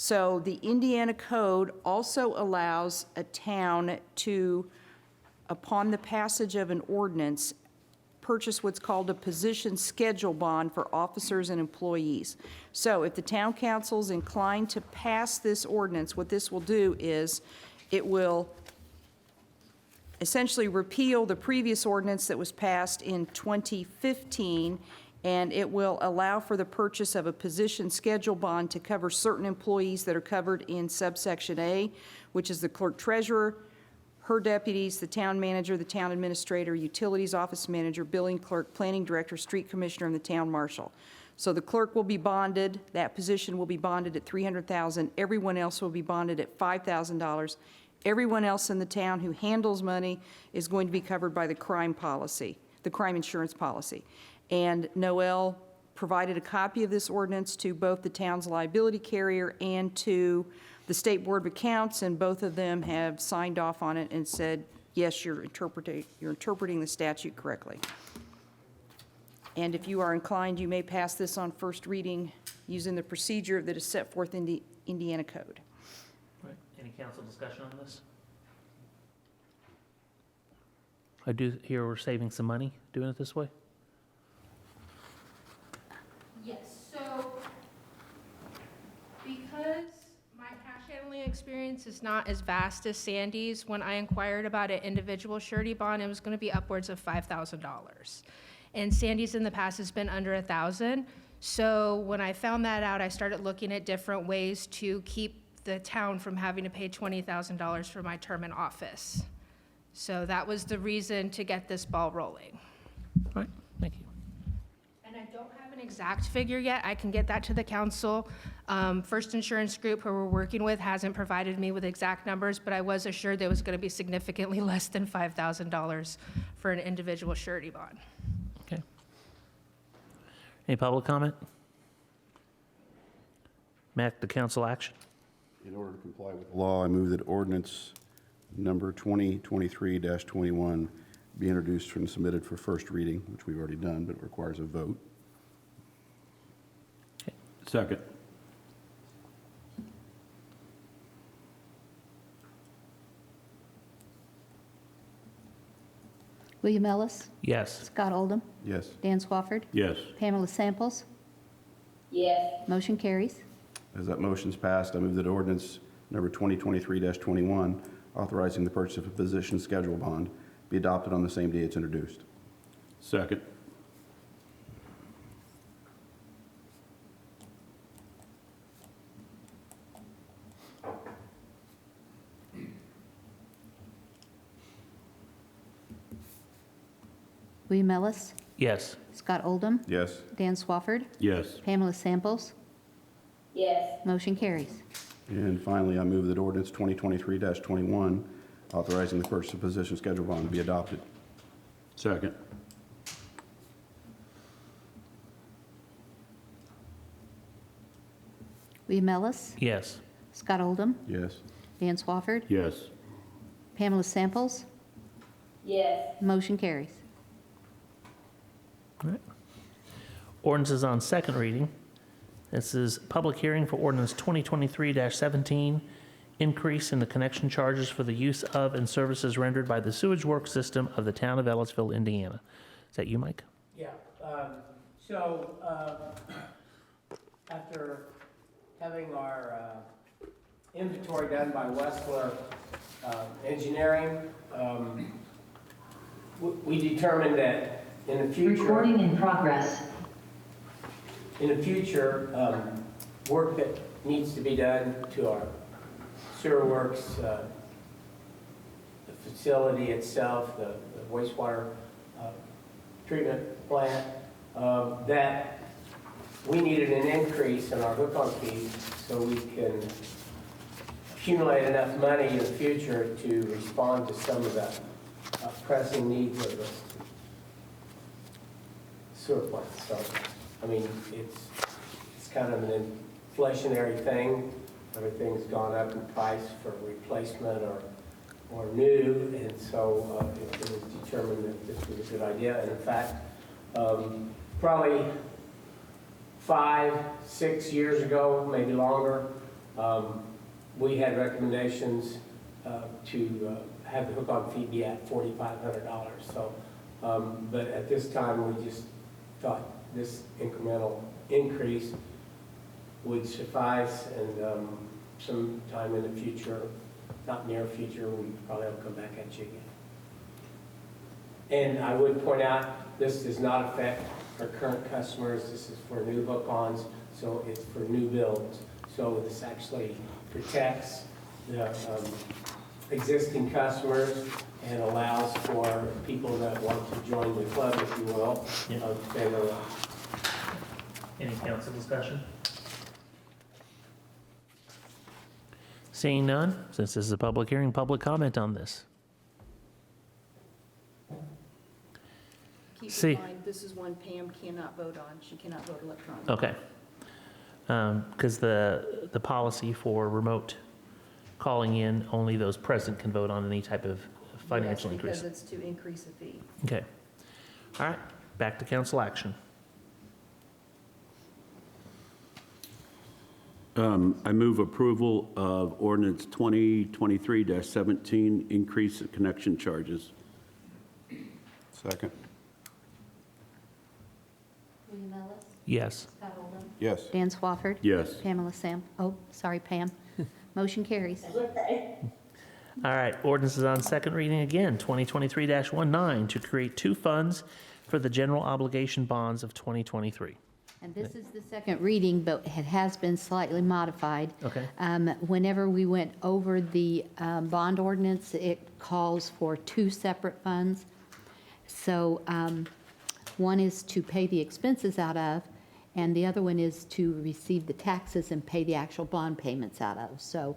So the Indiana code also allows a town to, upon the passage of an ordinance, purchase what's called a position schedule bond for officers and employees. So if the town council is inclined to pass this ordinance, what this will do is it will essentially repeal the previous ordinance that was passed in 2015, and it will allow for the purchase of a position schedule bond to cover certain employees that are covered in subsection A, which is the clerk treasurer, her deputies, the town manager, the town administrator, utilities office manager, billing clerk, planning director, street commissioner, and the town marshal. So the clerk will be bonded, that position will be bonded at $300,000. Everyone else will be bonded at $5,000. Everyone else in the town who handles money is going to be covered by the crime policy, the crime insurance policy. And Noel provided a copy of this ordinance to both the town's liability carrier and to the State Board of Accounts, and both of them have signed off on it and said, yes, you're interpreting the statute correctly. And if you are inclined, you may pass this on first reading using the procedure that is set forth in the Indiana Code. Right. Any council discussion on this? I do hear we're saving some money doing it this way. Yes, so because my cash handling experience is not as vast as Sandy's, when I inquired about an individual surety bond, it was going to be upwards of $5,000. And Sandy's in the past has been under $1,000. So when I found that out, I started looking at different ways to keep the town from having to pay $20,000 for my term in office. So that was the reason to get this ball rolling. All right, thank you. And I don't have an exact figure yet. I can get that to the council. First Insurance Group, who we're working with, hasn't provided me with exact numbers, but I was assured there was going to be significantly less than $5,000 for an individual surety bond. Okay. Any public comment? Matt, the council action. In order to comply with the law, I move that ordinance number 2023-21 be introduced and submitted for first reading, which we've already done, but it requires a vote. Okay. Second. William Ellis, Yes. Scott Oldham, Yes. Dan Swafford, Yes. Pamela Samples, yes, motion carries. As that motion's passed, I move that ordinance number 2023-21, authorizing the purchase of a position schedule bond, be adopted on the same day it's introduced. Second. William Ellis, Yes. Scott Oldham, Yes. Dan Swafford, Yes. Pamela Samples, yes, motion carries. And finally, I move that ordinance 2023-21, authorizing the purchase of position schedule bond, be adopted. Second. William Ellis, Yes. Scott Oldham, Yes. Dan Swafford, Yes. Pamela Samples, yes, motion carries. All right. Ordinance is on second reading. This is public hearing for ordinance 2023-17, increase in the connection charges for the use of and services rendered by the sewage work system of the town of Ellettsville, Indiana. Is that you, Mike? Yeah, after having our inventory done by Westler Engineering, we determined that in the future... recording in progress, In the future, work that needs to be done to our sewer works, the facility itself, the wastewater treatment plant, that we needed an increase in our hook-on fees so we can accumulate enough money in the future to respond to some of the pressing needs of the sewer plant. So, I mean, it's kind of an inflationary thing. Everything's gone up in price for replacement or new, and so it was determined that this was a good idea. And in fact, probably 5-6 years ago, maybe longer, We had recommendations to have the hook-on fee be at $4,500. So, but at this time, we just thought this incremental increase would suffice, and sometime in the future, not near future, we probably will come back at you again. And I would point out, this does not affect our current customers. This is for new hook-ons, so it's for new builds. So this actually protects the existing customers and allows for people that want to join the club, if you will, Yeah. of Taylor. Any council discussion? Seeing none, since this is a public hearing, public comment on this. Keep See. in mind, this is one Pam cannot vote on. She cannot vote electronically. Okay. Because the policy for remote calling in, only those present can vote on any type of financial Yes, increase. because it's to increase the fee. Okay. All right, back to council action. I move approval of ordinance 2023-17, increase in connection charges. Second. William Ellis. Yes. Scott Oldham. Yes. Dan Swafford. Yes. Pamela Pam. Motion carries. All right, ordinance is on second reading again, 2023-19, to create two funds for the general obligation bonds of 2023. And this is the second reading, but it has been slightly modified. Okay. Whenever we went over the bond ordinance, it calls for two separate funds. So one is to pay the expenses out of, and the other one is to receive the taxes and pay the actual bond payments out of. So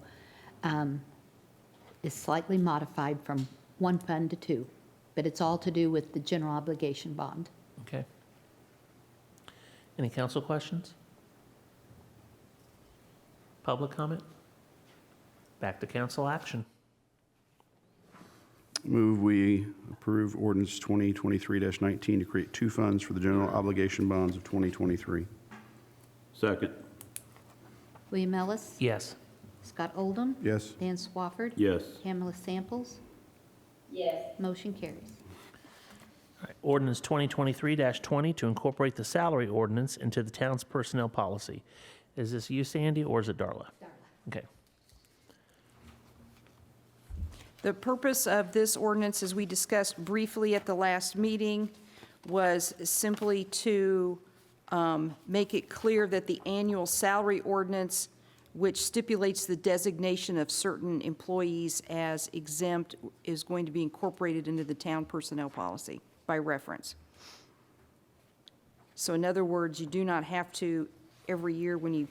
it's slightly modified from one fund to two, but it's all to do with the general obligation bond. Okay. Any council questions? Public comment? Back to council action. Move we approve ordinance 2023-19 to create two funds for the general obligation bonds of 2023. Second. William Ellis. Yes. Scott Oldham. Yes. Dan Swafford. Yes. Pamela Samples. Yes. Motion carries. All right, ordinance 2023-20 to incorporate the salary ordinance into the town's personnel policy. Is this you, Sandy, or is it Darla? Darla. Okay. The purpose of this ordinance, as we discussed briefly at the last meeting, was simply to make it clear that the annual salary ordinance, which stipulates the designation of certain employees as exempt, is going to be incorporated into the town personnel policy by reference. So in other words, you do not have to, every year when you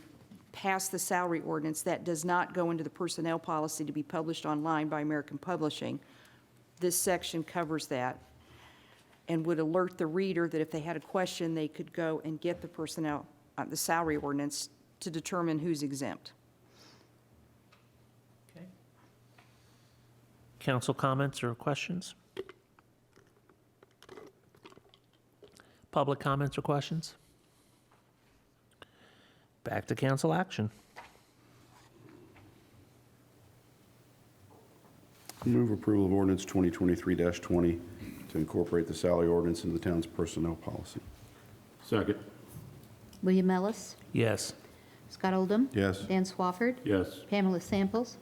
pass the salary ordinance, that does not go into the personnel policy to be published online by American Publishing. This section covers that and would alert the reader that if they had a question, they could go and get the personnel, the salary ordinance to determine who's exempt. Okay. Council comments or questions? Public comments or questions? Back to council action. Move approval of ordinance 2023-20 to incorporate the salary ordinance into the town's personnel policy. Second. William Ellis. Yes. Scott Oldham. Yes. Dan Swafford. Yes. Pamela Samples.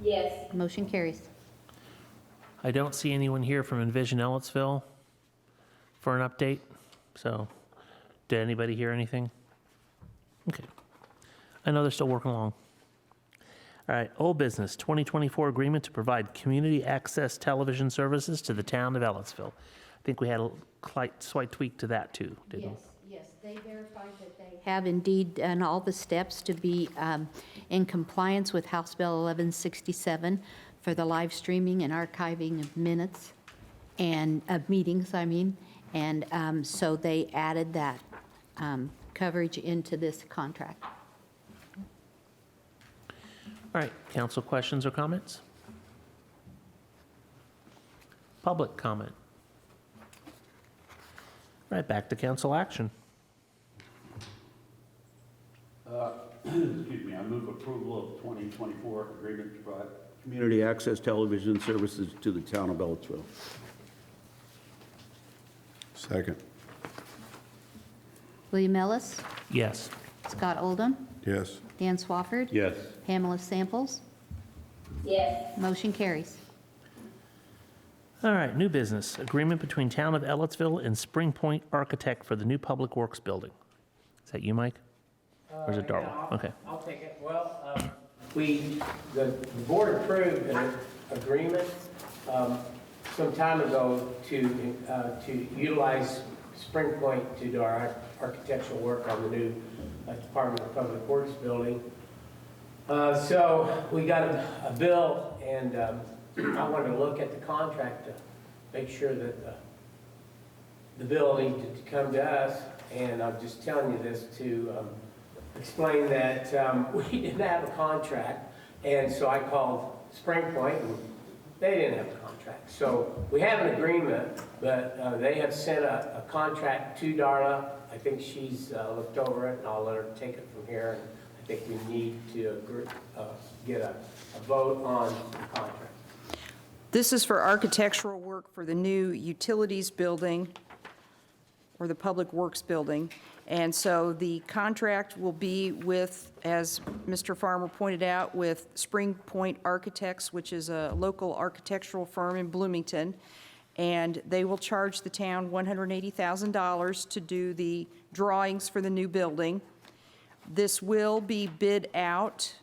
Yes. Motion carries. I don't see anyone here from Envision Ellettsville for an update, so did anybody hear anything? Okay. I know they're still working along. All right, old business, 2024 agreement to provide community access television services to the town of Ellettsville. I think we had a slight tweak to that too, didn't we? Yes, they verified that they have indeed done all the steps to be in compliance with House Bill 1167 for the live streaming and archiving of minutes and of meetings, and so they added that coverage into this contract. All right, council questions or comments? Public comment? All right, back to council action. Excuse me, I move approval of 2024 agreement to provide community access television services to the town of Ellettsville. Second. William Ellis, Yes. Scott Oldham, Yes. Dan Swafford, Yes. Pamela Samples. Yes. Motion carries. All right, new business. Agreement between Town of Ellettsville and Spring Point Architect for the new Public Works Building. Is that you, Mike? Or is it Darrell? Yeah, Okay. I'll take it. Well, the board approved an agreement some time ago to utilize Spring Point to do our architectural work on the new Department of Public Works building. So we got a bill, and I wanted to look at the contract to make sure that the bill needed to come to us. And I'm just telling you this to explain that we didn't have a contract, and so I called Spring Point, and they didn't have a contract. So we have an agreement, but they have sent a contract to Darla. I think she's looked over it, and I'll let her take it from here. And I think we need to get a vote on the contract. This is for architectural work for the new utilities building, or the Public Works building. And so the contract will be with, as Mr. Farmer pointed out, with Spring Point Architects, which is a local architectural firm in Bloomington. And they will charge the town $180,000 to do the drawings for the new building. This will be bid out,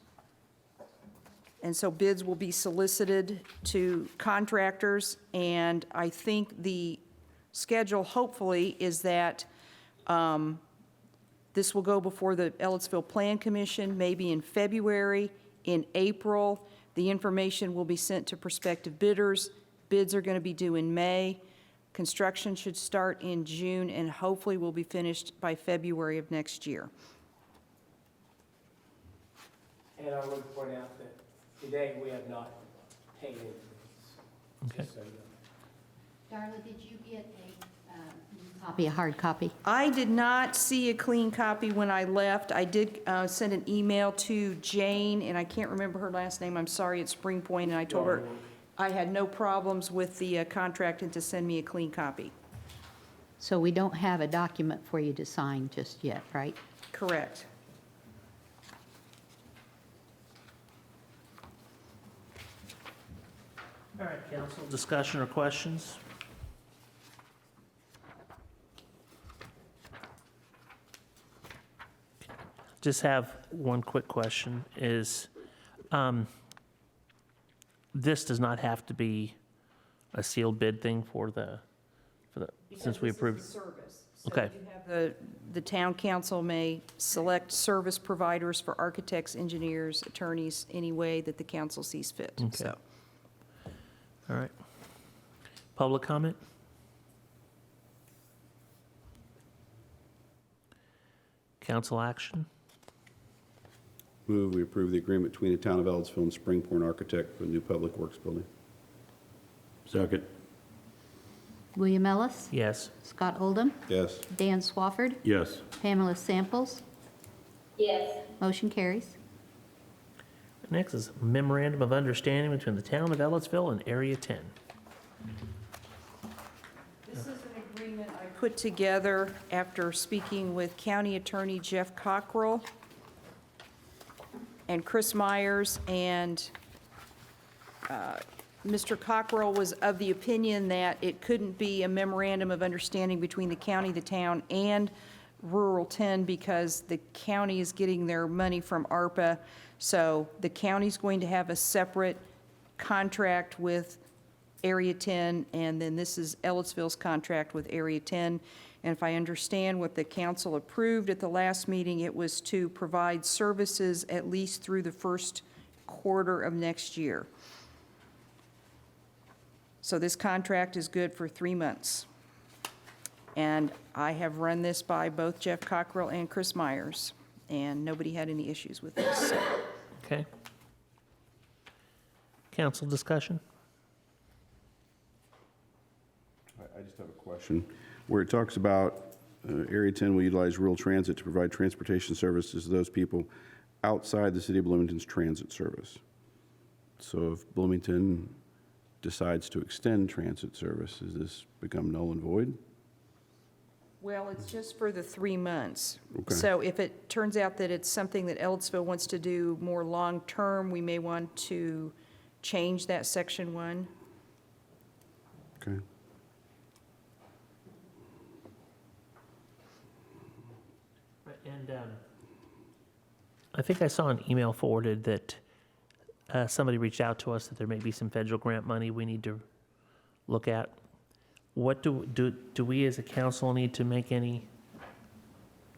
and so bids will be solicited to contractors. And I think the schedule, hopefully, is that this will go before the Ellettsville Plan Commission, maybe in February. In April, the information will be sent to prospective bidders. Bids are going to be due in May. Construction should start in June, and hopefully will be finished by February of next year. And I would point out that today we have not paid into this. Okay. Just so you know. Darla, did you get a hard copy? I did not see a clean copy when I left. I did send an email to Jane, and I can't remember her last name, I'm sorry, at Spring Point, and I told her I had no problems with the contract and to send me a clean copy. So we don't have a document for you to sign just yet, right? Correct. All right, council, discussion or questions? Just have one quick question, is this does not have to be a sealed bid thing for the, since we approved? Service. Okay. The town council may select service providers for architects, engineers, attorneys, any way that the council sees fit, Okay. so. All right. Public comment? Council action? Move we approve the agreement between the town of Ellettsville and Spring Point Architect for the new Public Works building. Second. William Ellis, Yes. Scott Oldham, Yes. Dan Swafford, Yes. Pamela Samples. Yes. Motion carries. Next is memorandum of understanding between the town of Ellettsville and Area 10. This is an agreement I put together after speaking with County Attorney Jeff Cockrell and Chris Myers, and Mr. Cockrell was of the opinion that it couldn't be a memorandum of understanding between the county, the town, and Rural 10 because the county is getting their money from ARPA. So the county's going to have a separate contract with Area 10, and then this is Ellettsville's contract with Area 10. And if I understand what the council approved at the last meeting, it was to provide services at least through the first quarter of next year. So this contract is good for 3 months. And I have run this by both Jeff Cockrell and Chris Myers, and nobody had any issues with this. So. Okay. Council discussion? I just have a question. Where it talks about Area 10 will utilize rural transit to provide transportation services to those people, outside the city of Bloomington's transit service. So if Bloomington decides to extend transit service, does this become null and void? Well, it's just for the 3 months. Okay. So if it turns out that it's something that Ellettsville wants to do more long-term, we may want to change that section 1. Okay. And I think I saw an email forwarded that somebody reached out to us that there may be some federal grant money we need to look at. What do we as a council need to make any,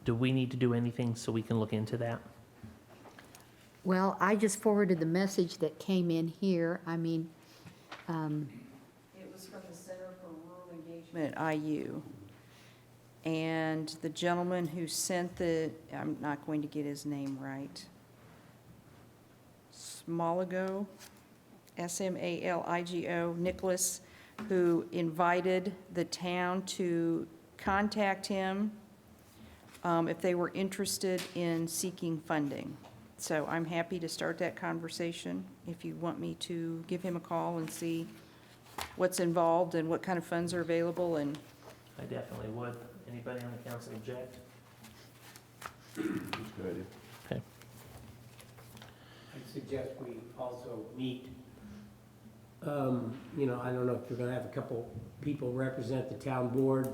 do we need to do anything so we can look into that? Well, I just forwarded the message that came in here. I mean, It was from the Center for Rural Engagement at IU. And the gentleman who sent I'm not going to get his name right. Smaligo, Smaligo, Nicholas, who invited the town to contact him if they were interested in seeking funding. So I'm happy to start that conversation if you want me to give him a call and see what's involved and what kind of funds are available. And I definitely would. Anybody on the council object? Good idea. Okay. I'd suggest we also meet, I don't know if you're gonna have a couple people represent the town board.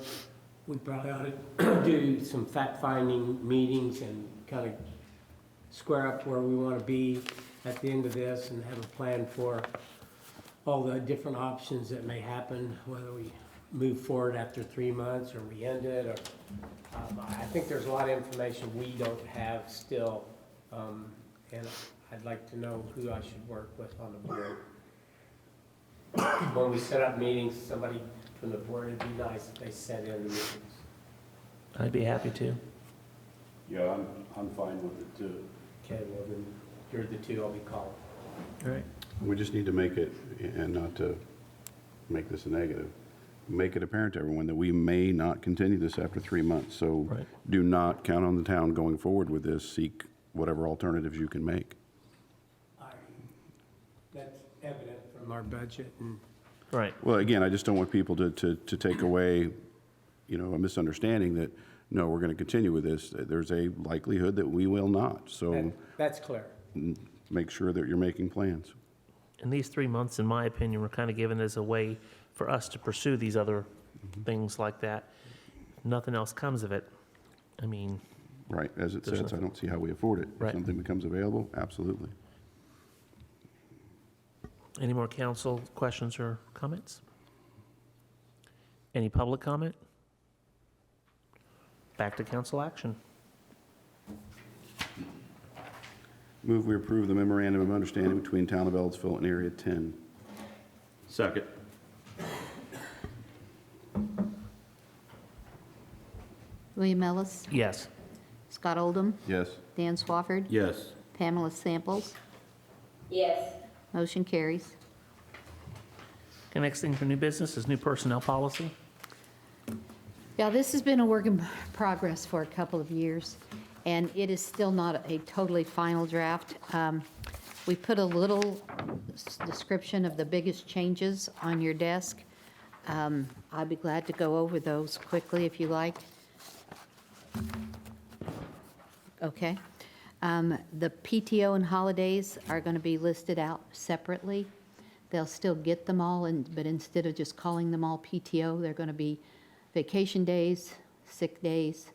We probably ought to do some fact-finding meetings and kind of square up where we want to be at the end of this and have a plan for all the different options that may happen, whether we move forward after 3 months or we end it, or, I think there's a lot of information we don't have still, and I'd like to know who I should work with on the board. When we set up meetings, somebody from the board, it'd be nice if they sent in the meetings. I'd be happy to. Yeah, I'm fine with it too. Okay, well then, you're the two I'll be calling. All right. We just need to make it, and not to make this a negative, make it apparent to everyone that we may not continue this after 3 months. So Right. do not count on the town going forward with this. Seek whatever alternatives you can make. That's evident from our budget and. Right. Well, again, I just don't want people to take away, a misunderstanding that, no, we're going to continue with this. There's a likelihood that we will not. So That's clear. make sure that you're making plans. And these 3 months, in my opinion, were kind of given as a way for us to pursue these other things like that. Nothing else comes of it. I mean, Right, as it There's sits, I nothing. don't see how we afford it. If Right. something becomes available, absolutely. any more council questions or comments? Any public comment? Back to council action. Move we approve the memorandum of understanding between Town of Ellettsville and Area 10. Second. William Ellis, Yes. Scott Oldham, Yes. Dan Swafford, Yes. Pamela Samples. yes, Motion carries. Okay, next thing for new business is new personnel policy. Yeah, this has been a work in progress for a couple of years, and it is still not a totally final draft. We put a little description of the biggest changes on your desk. I'd be glad to go over those quickly if you like. Okay. The PTO and holidays are going to be listed out separately. They'll still get them all, but instead of just calling them all PTO, they're going to be vacation days, sick days,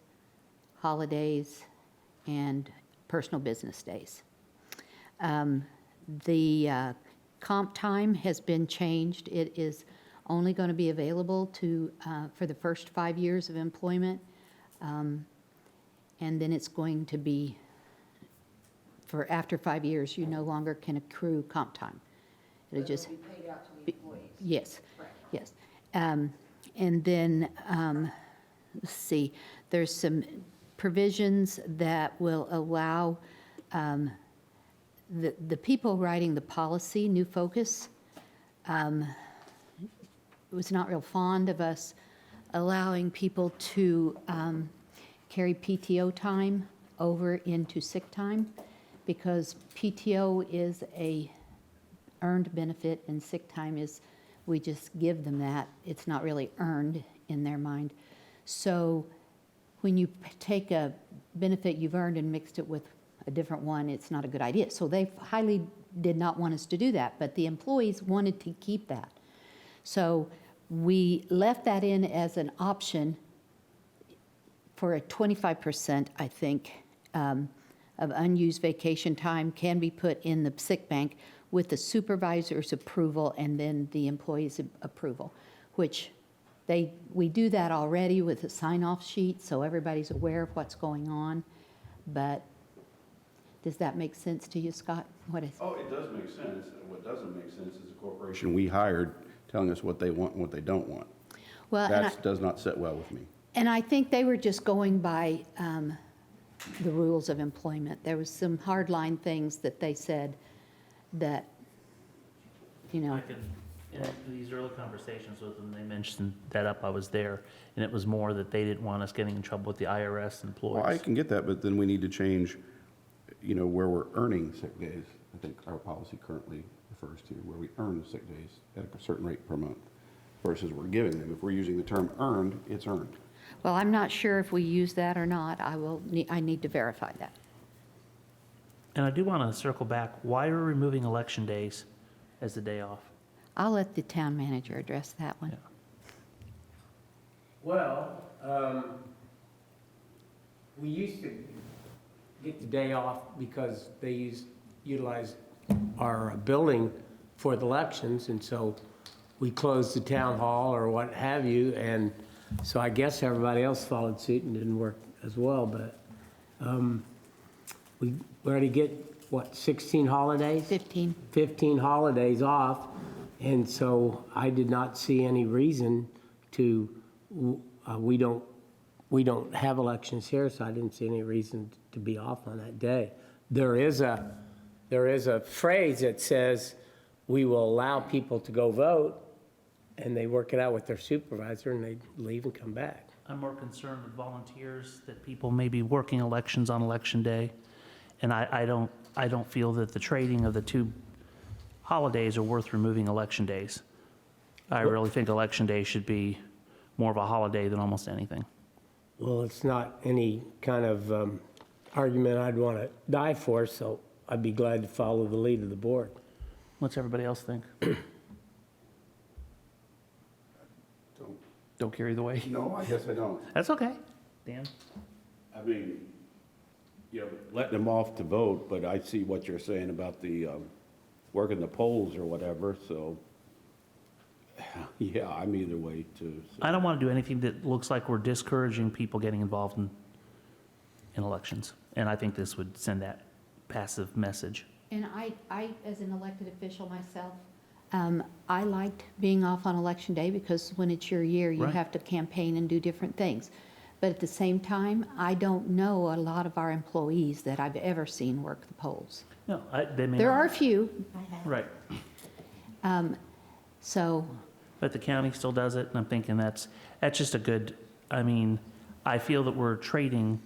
holidays, and personal business days. The comp time has been changed. It is only going to be available for the first 5 years of employment, and then it's going to be, for after 5 years, you no longer can accrue comp time. It'll just be paid out to the employees. Yes, Correct. yes. And then, let's see, there's some provisions that will allow the people writing the policy, New Focus, was not real fond of us allowing people to carry PTO time over into sick time because PTO is a earned benefit and sick time is, we just give them that. It's not really earned in their mind. So when you take a benefit you've earned and mixed it with a different one, it's not a good idea. So they highly did not want us to do that, but the employees wanted to keep that. So we left that in as an option for a 25%, I think, of unused vacation time can be put in the sick bank with the supervisor's approval and then the employee's approval, which we do that already with a sign-off sheet, so everybody's aware of what's going on. But does that make sense to you, Scott? What is? Oh, it does make sense. What doesn't make sense is the corporation we hired telling us what they want and what they don't want. Well, That does not sit well with me. and I think they were just going by the rules of employment. There was some hardline things that they said that, you know. In these early conversations with them, they mentioned that I was there, and it was more that they didn't want us getting in trouble with the IRS employees. Well, I can get that, but then we need to change, where we're earning sick days. I think our policy currently refers to where we earn the sick days at a certain rate per month versus we're giving them. If we're using the term earned, it's earned. Well, I'm not sure if we use that or not. I need to verify that. And I do want to circle back. Why are we removing election days as the day off? I'll let the town manager address that one. Yeah. Well, we used to get the day off because they utilized our building for the elections, and so we closed the town hall or what have you, and so I guess everybody else followed suit and didn't work as well, but we already get, 16 holidays? 15. 15 holidays off, and so I did not see any reason to, we don't have elections here, so I didn't see any reason to be off on that day. There is a phrase that says, we will allow people to go vote, and they work it out with their supervisor, and they leave and come back. I'm more concerned with volunteers, that people may be working elections on election day. And I don't feel that the trading of the two holidays are worth removing election days. I really think election day should be more of a holiday than almost anything. Well, it's not any kind of argument I'd want to die for, so I'd be glad to follow the lead of the board. What's everybody else think? Don't carry the way. No, I guess I don't. That's okay. Dan? I mean, letting them off to vote, but I see what you're saying about the working the polls or whatever, so, yeah, I'm either way too. So. I don't want to do anything that looks like we're discouraging people getting involved in elections. And I think this would send that passive message. And I, as an elected official myself, I liked being off on Election Day because when it's your year, you Right. have to campaign and do different things. But at the same time, I don't know a lot of our employees that I've ever seen work the polls. No, they may There not. are a few, Right. so, But the county still does it, and I'm thinking that's just a good, I feel that we're trading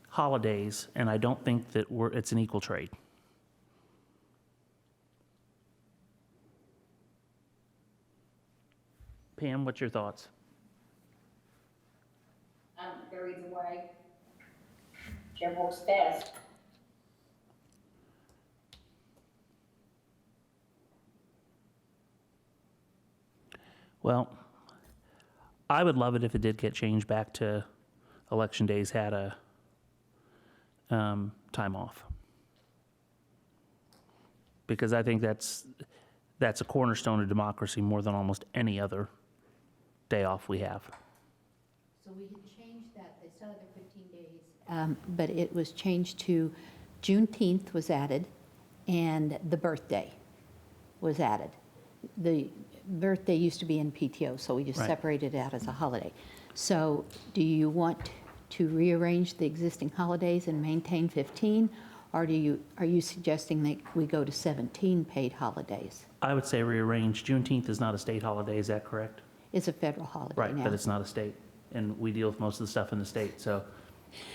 holidays, and I don't think that it's an equal trade. Pam, what's your thoughts? Go either way. Whichever works best. Well, I would love it if it did get changed back to election days had a time off. Because I think that's a cornerstone of democracy more than almost any other day off we have. so we had changed that, they still had their 15 days. But it was changed to Juneteenth was added, and the birthday was added. The birthday used to be in PTO, so we just Right. separated it out as a holiday. So do you want to rearrange the existing holidays and maintain 15? Or are you suggesting that we go to 17 paid holidays? I would say rearrange. Juneteenth is not a state holiday, is that correct? It's a federal holiday now. Right, but it's not a state, and we deal with most of the stuff in the state, so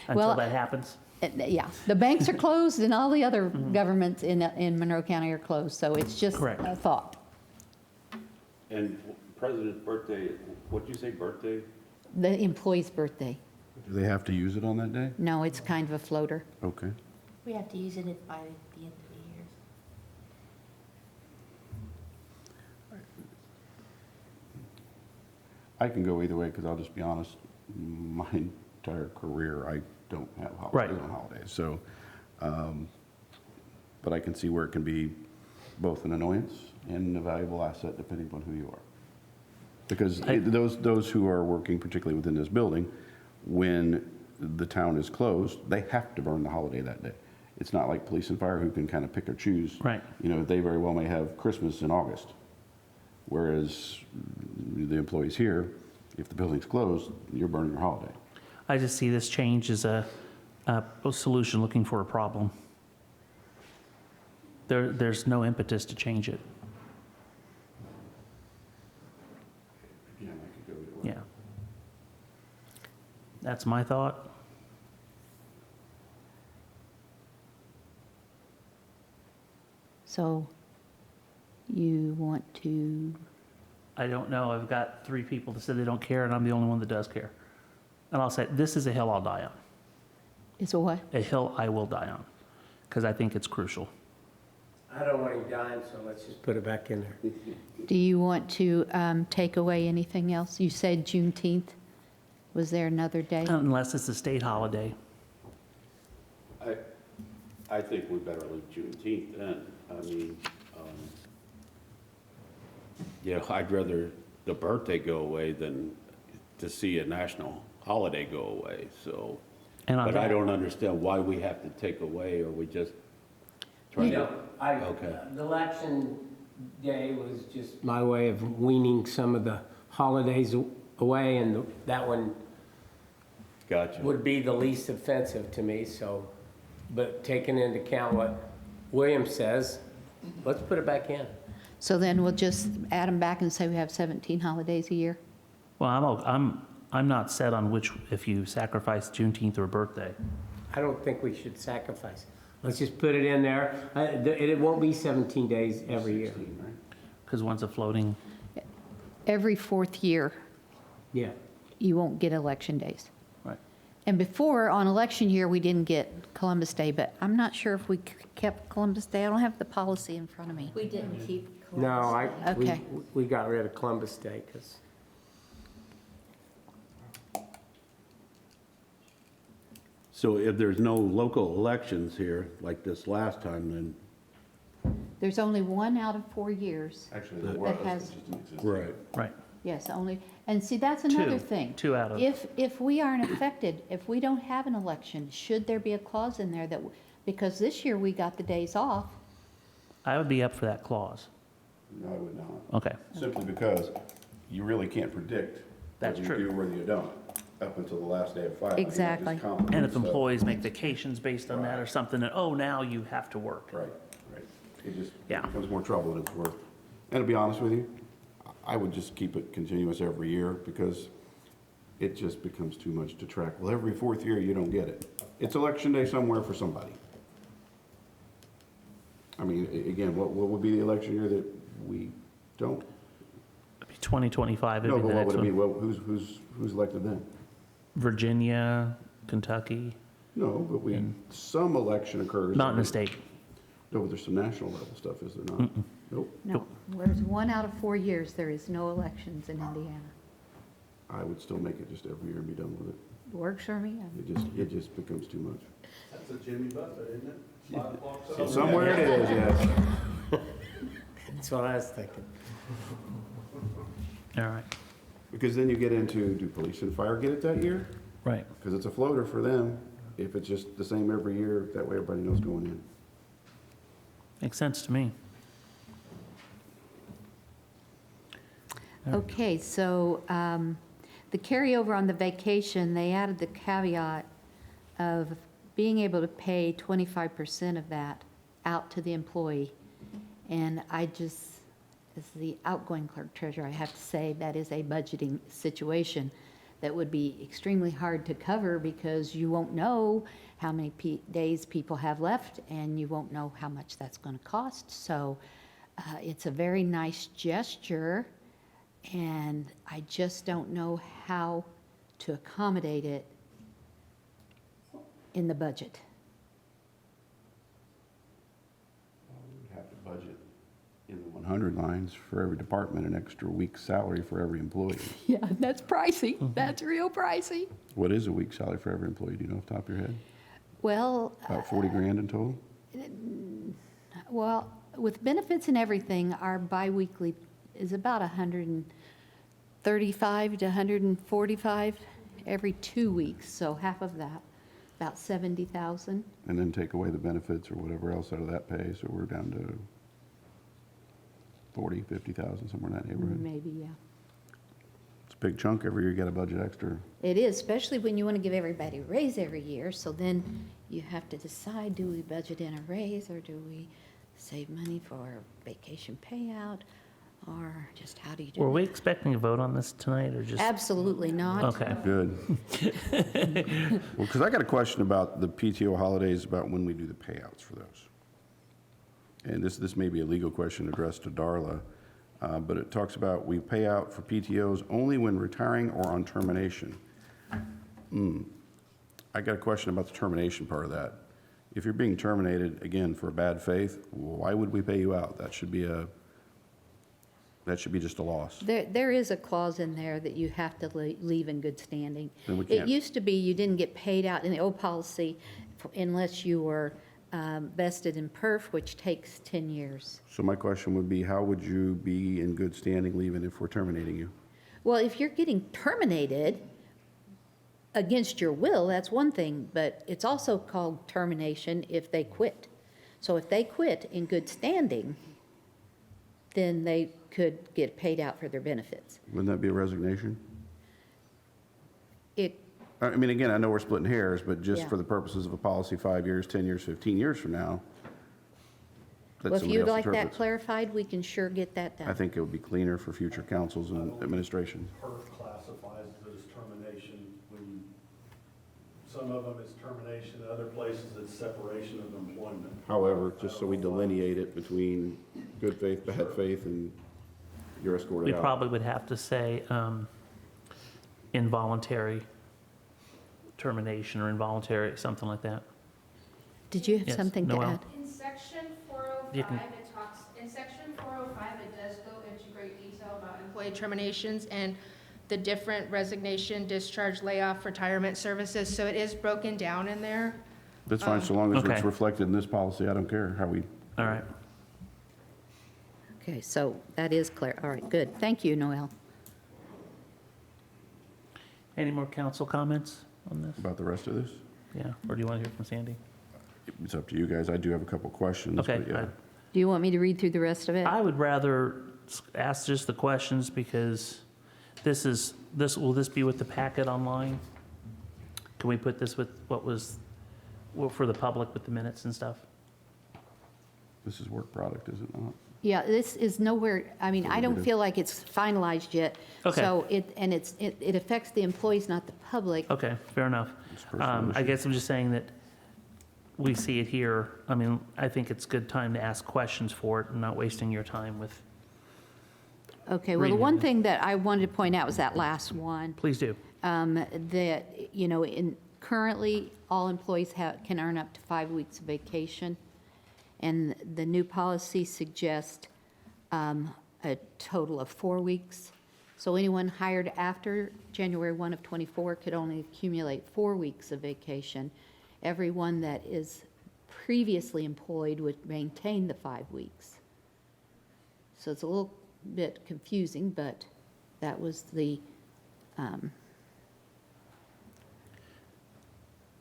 Well, until that happens. Yeah, the banks are closed and all the other governments in Monroe County are closed, so it's just Correct. a thought. And President's birthday, what'd you say, birthday? The employee's birthday. Do they have to use it on that day? No, it's kind of a floater. Okay. We have to use it by the end of the year. I can go either way, because I'll just be honest, my entire career, I don't have Right. holidays on holidays, so, but I can see where it can be both an annoyance and a valuable asset depending upon who you are. Because those who are working particularly within this building, when the town is closed, they have to burn the holiday that day. It's not like police and fire who can kind of pick or choose. Right. You know, they very well may have Christmas in August. Whereas the employees here, if the building's closed, you're burning your holiday. I just see this change as a solution looking for a problem. There's no impetus to change it. Again, I could go either way. Yeah. That's my thought. So you want to, I don't know. I've got 3 people that said they don't care, and I'm the only one that does care. And I'll say, this is a hill I'll die on. is a what? A hill I will die on, because I think it's crucial. I don't want him dying, so let's just put it back in there. Do you want to take away anything else? You said Juneteenth. Was there another day? Unless it's a state holiday. I think we better leave Juneteenth then. I mean, you know, I'd rather the birthday go away than to see a national holiday go away, so. And on But I that- don't understand why we have to take away, or we just try You to. know, Okay. the election day was just my way of weaning some of the holidays away, and that one Gotcha. would be the least offensive to me, so, but taking into account what William says, let's put it back in. So then we'll just add them back and say we have 17 holidays a year? Well, I'm not set on which, if you sacrifice Juneteenth or birthday. I don't think we should sacrifice. Let's just put it in there. It won't be 17 days every year. Because one's a floating, Every fourth year, Yeah. you won't get election days. right. And before, on election year, we didn't get Columbus Day, but I'm not sure if we kept Columbus Day. I don't have the policy in front of me. We didn't keep No, Columbus Day. Okay. we got rid of Columbus Day because. So if there's no local elections here, like this last time, then. There's only 1 out of 4 years. Actually, That there was, has- it just didn't exist. Right. Yes, only, and see, that's another thing. 2 out of. If we aren't affected, if we don't have an election, should there be a clause in there that, because this year we got the days off, I would be up for that clause. No, I would not. Okay. Simply because you really can't predict That's whether you true. do, whether you don't, up until the last day of filing. You just Exactly. compromise And if stuff. employees make vacations based on that or something, and, oh, now you have to work. Right, right. It just Yeah. becomes more trouble than it's worth. And to be honest with you, I would just keep it continuous every year, because it just becomes too much to track. Well, every fourth year, you don't get it. It's election day somewhere for somebody. I mean, again, what would be the election year that we don't? It'd be 2025, No, it'd be but the what next would it be? one. Well, who's elected then? Virginia, Kentucky, No, but some election occurs. not in the state. No, but there's some national level stuff, is there not? Nope. no, there's 1 out of 4 years, there is no elections in Indiana. I would still make it just every year and be done with it. Works for me. It just becomes too much. That's a Jimmy Buffett, isn't it? Somewhere it is, yes. That's what I was thinking. All right. Because then you get into, do police and fire get it that year? Right. Because it's a floater for them. If it's just the same every year, that way everybody knows going in. Makes sense to me. Okay, so the carryover on the vacation, they added the caveat of being able to pay 25% of that out to the employee. And I just, as the outgoing clerk treasurer, I have to say that is a budgeting situation. that would be extremely hard to cover because you won't know how many days people have left, and you won't know how much that's going to cost. So it's a very nice gesture, and I just don't know how to accommodate it in the budget. We'd have to budget in the 100 lines for every department, an extra week's salary for every employee. Yeah, that's pricey. That's real pricey. What is a week's salary for every employee? Do you know off the top of your head? Well, About 40 grand in total? well, with benefits and everything, our biweekly is about 135 to 145 every 2 weeks, so half of that, about 70,000. And then take away the benefits or whatever else out of that pay, so we're down to 40, 50,000, somewhere in that neighborhood. Maybe, yeah. It's a big chunk every year, you got to budget extra. It is, especially when you want to give everybody a raise every year, so then you have to decide, do we budget in a raise, or do we save money for vacation payout, or just how do you do Were we it? expecting a vote on this tonight, or just? Absolutely not. Okay. Good. Well, because I got a question about the PTO holidays, about when we do the payouts for those. And this may be a legal question addressed to Darla, but it talks about we pay out for PTOs only when retiring or on termination. I got a question about the termination part of that. If you're being terminated, again, for bad faith, why would we pay you out? That should be just a loss. There is a clause in there that you have to leave in good standing. Then we It can't- used to be you didn't get paid out in the old policy unless you were vested in perf, which takes 10 years. So my question would be, how would you be in good standing leaving if we're terminating you? Well, if you're getting terminated against your will, that's one thing, but it's also called termination if they quit. So if they quit in good standing, then they could get paid out for their benefits. Wouldn't that be a resignation? It, I mean, again, I know we're splitting hairs, but just Yeah. for the purposes of a policy 5 years, 10 years, 15 years from now, that well, if somebody you'd else like that interprets. clarified, we can sure get that done. I think it would be cleaner for future councils and administration. PERF classifies it as termination when, some of them is termination, other places it's separation of employment. However, just so we delineate it between good faith, bad faith, and you're We escorted out. probably would have to say involuntary termination or involuntary, something like that. Did you have Yes, something to Noel. add? In section You can- 405, it talks, in section 405, it does go into great detail about employee terminations and the different resignation, discharge, layoff, retirement services, so it is broken down in there. That's fine, so long as it's Okay. reflected in this policy, I don't care how we, All right. Okay, so that is clear. All right, good. Thank you, Noel. Any more council comments on this? about the rest of this. Yeah, or do you want to hear from Sandy? It's up to you guys. I do have a couple questions, Okay, but yeah. fine. Do you want me to read through the rest of it? I would rather ask just the questions because will this be with the packet online? Can we put this with for the public with the minutes and stuff? This is work product, is it not? Yeah, this is nowhere, I mean, I don't feel like it's finalized yet. Okay. So it affects the employees, not the public. Okay, fair enough. It's a personal I issue. guess I'm just saying that we see it here. I mean, I think it's good time to ask questions for it and not wasting your time with, Okay, well, the Reading one it. thing that I wanted to point out was that last one. please do. That, you know, currently, all employees can earn up to 5 weeks of vacation, and the new policy suggests a total of 4 weeks. So anyone hired after January 1 of '24 could only accumulate 4 weeks of vacation. Everyone that is previously employed would maintain the 5 weeks. So it's a little bit confusing, but that was the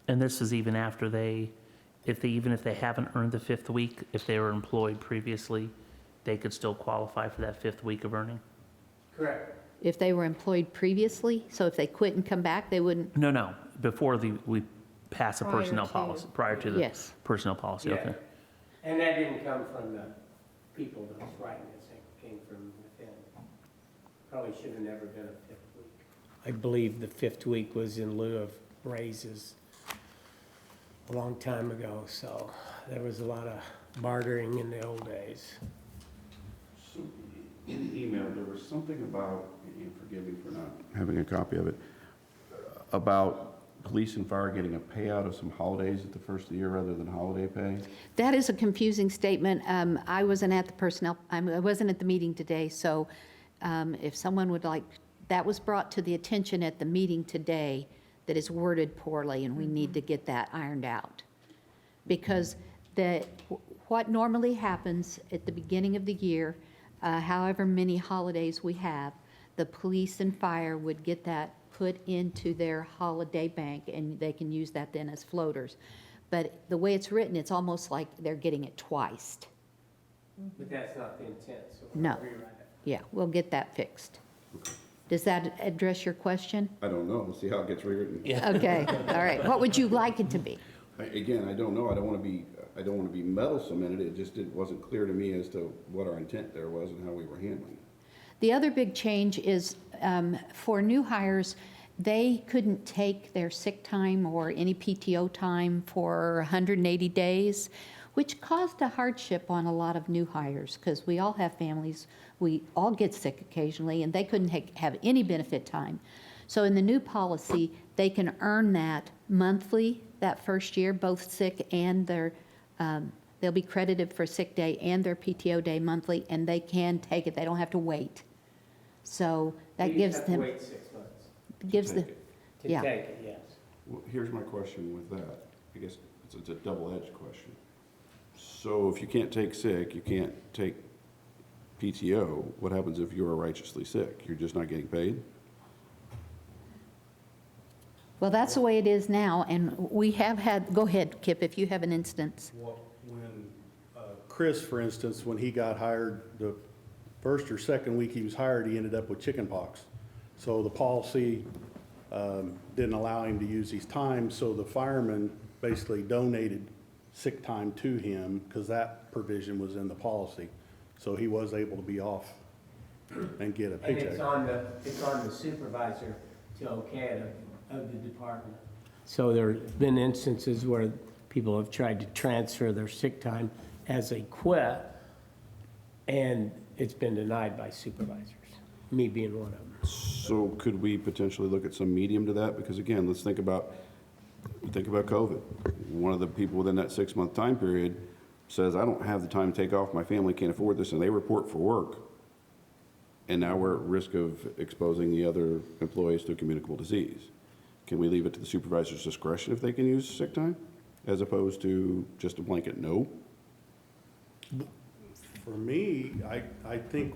And this is even after even if they haven't earned the fifth week, if they were employed previously, they could still qualify for that fifth week of earning? Correct. if they were employed previously, so if they quit and come back, they wouldn't, No, before we pass a Prior personnel to. policy, prior to the Yes. personnel policy, Yeah. okay. And that didn't come from the people that was writing this, it came from within. Probably should have never been a fifth week. I believe the 5th week was in lieu of raises a long time ago, so there was a lot of bartering in the old days. So in the email, there was something about, and forgive me for not having a copy of it, about police and fire getting a payout of some holidays at the first of the year rather than holiday pay. That is a confusing statement. I wasn't at the personnel, I wasn't at the meeting today, so if someone would like, that was brought to the attention at the meeting today that is worded poorly, and we need to get that ironed out. Because what normally happens at the beginning of the year, however many holidays we have, the police and fire would get that put into their holiday bank, and they can use that then as floaters. But the way it's written, it's almost like they're getting it twice. But that's not the intent, so No. we'll rewrite it. Yeah, we'll get that fixed. Does that address your question? I don't know, we'll see how it gets rewritten. Okay, all right. What would you like it to be? Again, I don't know, I don't want to be meddlesome in it, it just wasn't clear to me as to what our intent there was and how we were handling it. The other big change is for new hires, they couldn't take their sick time or any PTO time for 180 days, which caused a hardship on a lot of new hires because we all have families. We all get sick occasionally, and they couldn't have any benefit time. So in the new policy, they can earn that monthly that first year, both sick and they'll be credited for sick day and their PTO day monthly, and they can take it. They don't have to wait. So that gives them. You just have to wait 6 months Gives the, Take it. to Yeah. take it, yes. Well, here's my question with that. I guess it's a double-edged question. So if you can't take sick, you can't take PTO, what happens if you're righteously sick? You're just not getting paid? well, that's the way it is now, and we have had, go ahead, Kip, if you have an instance. When Chris, for instance, when he got hired, the first or second week he was hired, he ended up with chicken pox. So the policy didn't allow him to use his time, so the fireman basically donated sick time to him because that provision was in the policy. So he was able to be off and get a And paycheck. it's on the supervisor to okay it of the department. So there's been instances where people have tried to transfer their sick time as they quit, and it's been denied by supervisors, me being one of them. So could we potentially look at some medium to that? Because again, let's think about COVID. One of the people within that 6-month time period says, I don't have the time to take off, my family can't afford this, and they report for work. And now we're at risk of exposing the other employees to communicable disease. Can we leave it to the supervisor's discretion if they can use sick time, as opposed to just a blanket no? For me, I think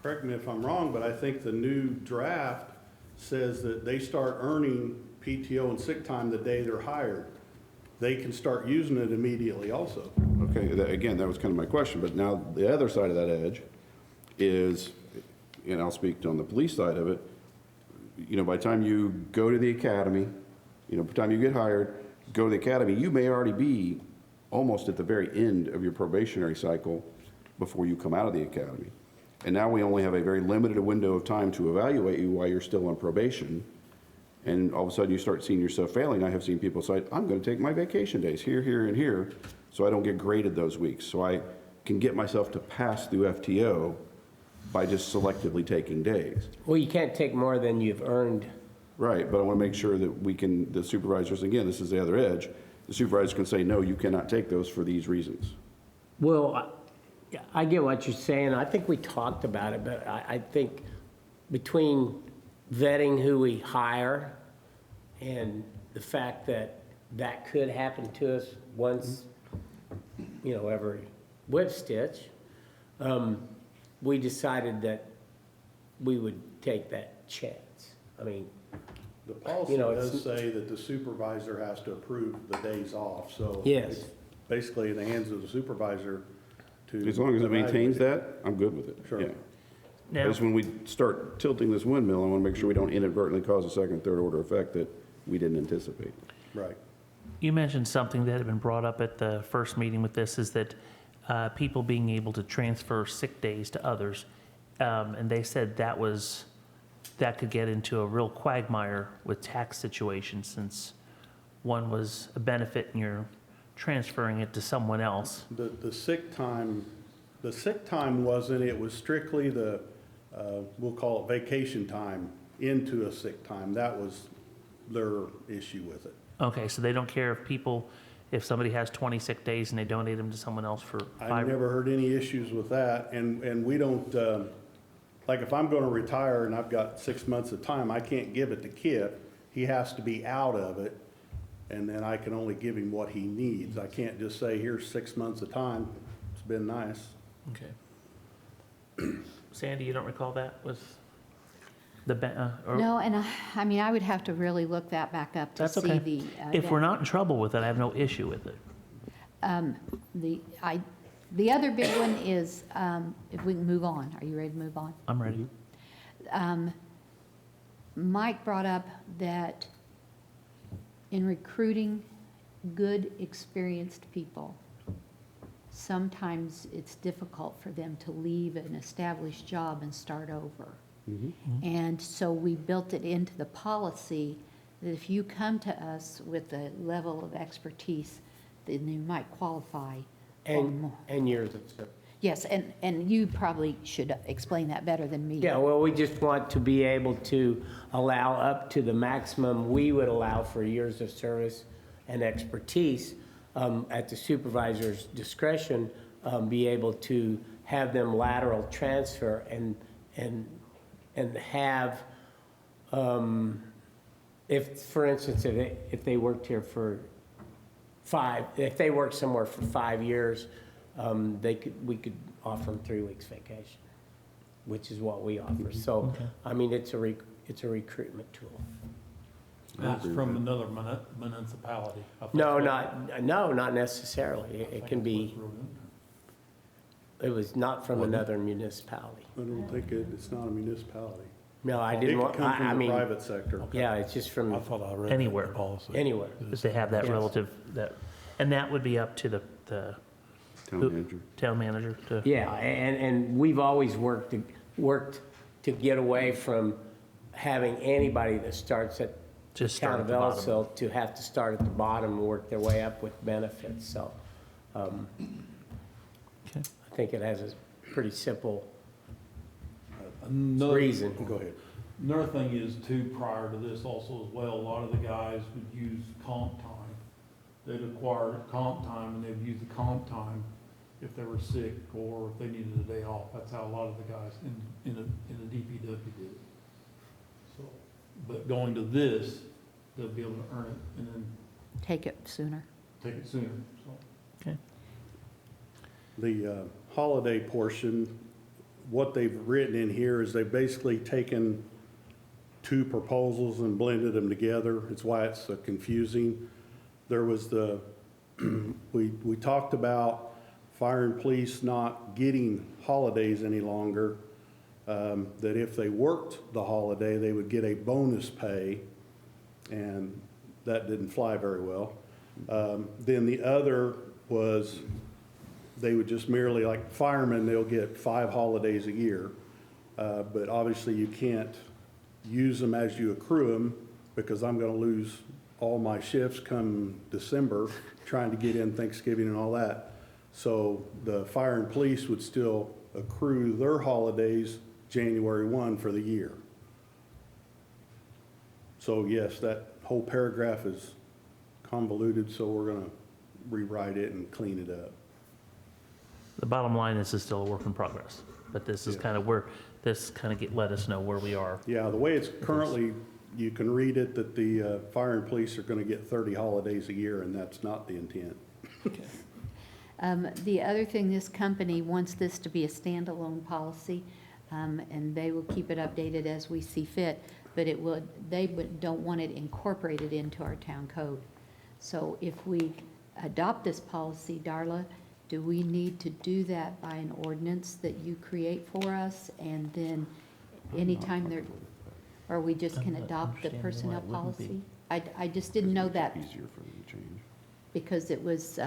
correct me if I'm wrong, but I think the new draft says that they start earning PTO and sick time the day they're hired. They can start using it immediately also. Okay, again, that was kind of my question, but now the other side of that edge is, and I'll speak on the police side of it, by the time you go to the academy, by the time you get hired, go to the academy, you may already be almost at the very end of your probationary cycle before you come out of the academy. And now we only have a very limited window of time to evaluate you while you're still on probation. And all of a sudden you start seeing yourself failing. I have seen people say, I'm going to take my vacation days here, here, and here, so I don't get graded those weeks. So I can get myself to pass through FTO by just selectively taking days. Well, you can't take more than you've earned. Right, but I want to make sure that the supervisors, again, this is the other edge, the supervisors can say, no, you cannot take those for these reasons. Well, I get what you're saying. I think we talked about it, but I think between vetting who we hire and the fact that that could happen to us once, every whip stitch, we decided that we would take that chance. I mean, The policy it's- does say that the supervisor has to approve the days off, so. Yes. it's basically in the hands of the supervisor to. As long as it maintains evaluate. that, I'm good with it. Sure. Yeah. Now, Because when we start tilting this windmill, I want to make sure we don't inadvertently cause a second, third order effect that we didn't anticipate. Right. you mentioned something that had been brought up at the first meeting with this, is that people being able to transfer sick days to others. And they said that that could get into a real quagmire with tax situations, since one was a benefit and you're transferring it to someone else. The sick time wasn't, it was strictly the, we'll call it vacation time into a sick time. That was their issue with it. Okay, so they don't care if somebody has 20 sick days and they donate them to someone else for I 5? never heard any issues with that, and we don't, like if I'm gonna retire and I've got 6 months of time, I can't give it to Kip. He has to be out of it, and then I can only give him what he needs. I can't just say, here's 6 months of time. It's been nice. Okay. Sandy, you don't recall that with the, or? No, and I mean, I would have to really look that back up to That's see okay. the. If we're not in trouble with it, I have no issue with it. The other big one is, if we can move on, are you ready to move on? I'm ready. Mike brought up that in recruiting good, experienced people, sometimes it's difficult for them to leave an established job and start over. And so we built it into the policy that if you come to us with a level of expertise, then you might qualify for more. And years of service. Yes, and you probably should explain that better than me. Yeah, well, we just want to be able to allow up to the maximum we would allow for years of service and expertise, at the supervisor's discretion, be able to have them lateral transfer and have, if, for instance, if they worked here for if they worked somewhere for 5 years, we could offer them 3 weeks vacation, which is what we offer. So, I mean, it's a recruitment tool. That's from another municipality. No, not necessarily. It can be, it was not from another municipality. I don't think it's not a municipality. No, I It didn't could want, come I from the mean, private sector. yeah, it's just I from thought I read that in Anywhere. the policy. anywhere. If they have that Yes. relative, and that would be up to the Town manager. town manager to. Yeah, and we've always worked to get away from having anybody that starts at Just start town at of the bottom. Ellettsville to have to start at the bottom and work their way up with benefits. So, Okay. I think it has a pretty simple Another- reason. Go ahead. Another thing is too, prior to this also as well, a lot of the guys would use comp time. They'd acquire comp time and they'd use the comp time if they were sick or if they needed a day off. That's how a lot of the guys in the DPW did it. So, but going to this, they'll be able to earn it and then Take it sooner. take it sooner, so. Okay. The holiday portion, what they've written in here is they've basically taken 2 proposals and blended them together. It's why it's so confusing. There was we talked about fire and police not getting holidays any longer, that if they worked the holiday, they would get a bonus pay, and that didn't fly very well. Then the other was they would just merely, like firemen, they'll get 5 holidays a year. But obviously you can't use them as you accrue them, because I'm gonna lose all my shifts come December trying to get in Thanksgiving and all that. So the fire and police would still accrue their holidays January 1 for the year. So yes, that whole paragraph is convoluted, so we're gonna rewrite it and clean it up. The bottom line is it's still a work in progress, but this is Yeah. kind of where, this kind of let us know where we are. Yeah, the way it's currently, you can read it that the fire and police are gonna get 30 holidays a year, and that's not the intent. The other thing, this company wants this to be a standalone policy, and they will keep it updated as we see fit, but don't want it incorporated into our town code. So if we adopt this policy, Darla, do we need to do that by an ordinance that you create for us? And then anytime there, or we just can I'm not adopt the understanding why personnel it wouldn't be. policy? I just didn't know that Easier for them to change. because it was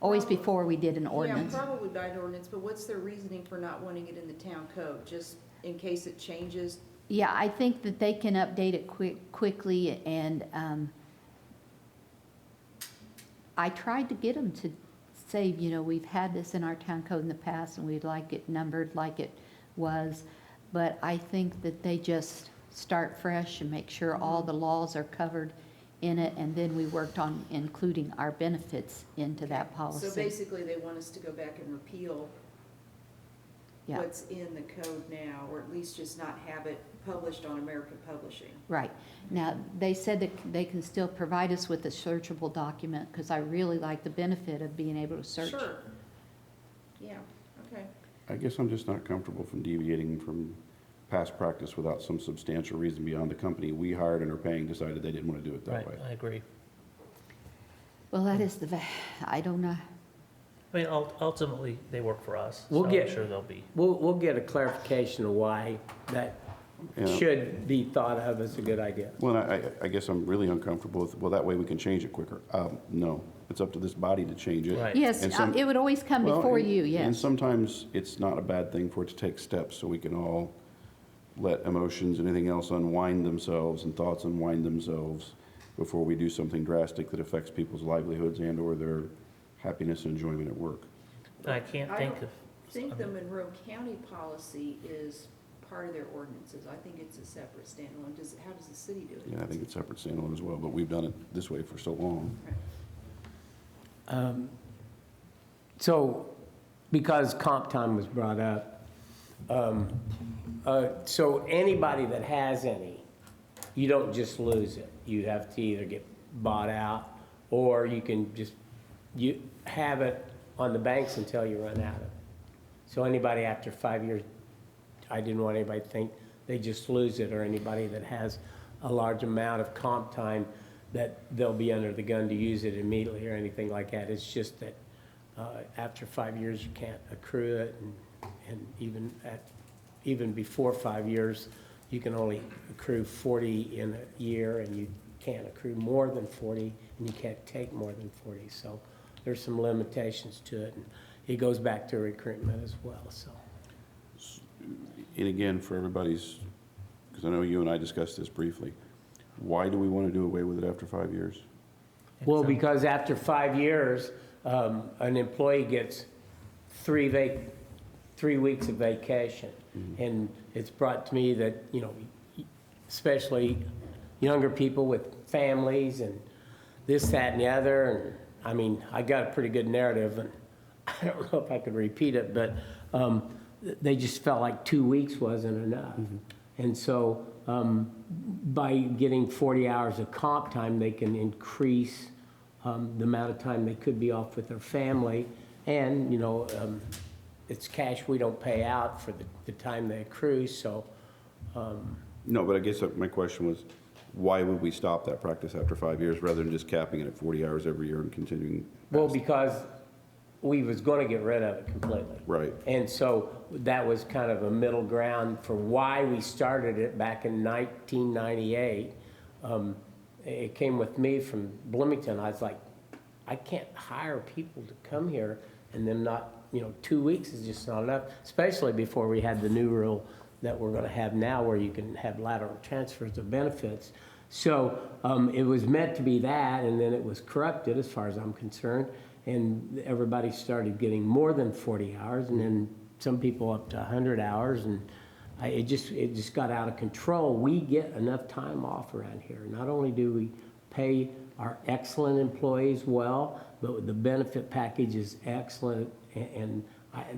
always before we did an ordinance. Yeah, probably by an ordinance, but what's their reasoning for not wanting it in the town code? Just in case it changes Yeah, I think that they can update it quickly, and I tried to get them to say, you know, we've had this in our town code in the past, and we'd like it numbered like it was, but I think that they just start fresh and make sure all the laws are covered in it, and then we worked on including our benefits into that policy. So basically, they want us to go back and repeal Yeah. what's in the code now, or at least just not have it published on American Publishing. Right. Now, they said that they can still provide us with a searchable document, because I really like the benefit of being able to search. Sure. Yeah, okay. I guess I'm just not comfortable from deviating from past practice without some substantial reason beyond the company we hired and are paying decided they didn't want to do it that Right, way. I agree. Well, that is I don't know. I mean, ultimately, they work for us, We'll so get- I'm sure they'll be. We'll get a clarification of why that Yeah. should be thought of as a good idea. Well, I guess I'm really uncomfortable with, well, that way we can change it quicker. No, it's up to this body to change it. Right. Yes, And some- it would always come Well, before and- you, And yes. sometimes it's not a bad thing for it to take steps so we can all let emotions and anything else unwind themselves and thoughts unwind themselves before we do something drastic that affects people's livelihoods and/or their happiness and enjoyment at work. I can't I think don't of. think the Monroe County policy is part of their ordinances. I think it's a separate standalone. How does the city do it? Yeah, I think it's separate standalone as well, but we've done it this way for so long. So, because comp time was brought up, so anybody that has any, you don't just lose it. You have to either get bought out, or you can just, you have it on the banks until you run out of it. So anybody after 5 years, I didn't want anybody to think they just lose it, or anybody that has a large amount of comp time, that they'll be under the gun to use it immediately or anything like that. It's just that after 5 years, you can't accrue it, and even before 5 years, you can only accrue 40 in a year, and you can't accrue more than 40, and you can't take more than 40. So there's some limitations to it, and it goes back to recruitment as well, so. And again, for everybody's, because I know you and I discussed this briefly, why do we want to do away with it after 5 years? Well, because after 5 years, an employee gets 3 weeks of vacation. And it's brought to me that, you know, especially younger people with families and this, that, and the other. And I mean, I got a pretty good narrative, and I don't know if I could repeat it, but they just felt like 2 weeks wasn't enough. And so by getting 40 hours of comp time, they can increase the amount of time they could be off with their family. And, you know, it's cash we don't pay out for the time they accrue, so. No, but I guess my question was, why would we stop that practice after 5 years rather than just capping it at 40 hours every year and continuing? Well, past- because we was gonna get rid of it completely. Right. And so that was kind of a middle ground for why we started it back in 1998. It came with me from Bloomington. I was like, I can't hire people to come here and then not, you know, 2 weeks is just not enough, especially before we had the new rule that we're gonna have now where you can have lateral transfers of benefits. So it was meant to be that, and then it was corrupted as far as I'm concerned. And everybody started getting more than 40 hours, and then some people up to 100 hours, and it just got out of control. We get enough time off around here. Not only do we pay our excellent employees well, but the benefit package is excellent, and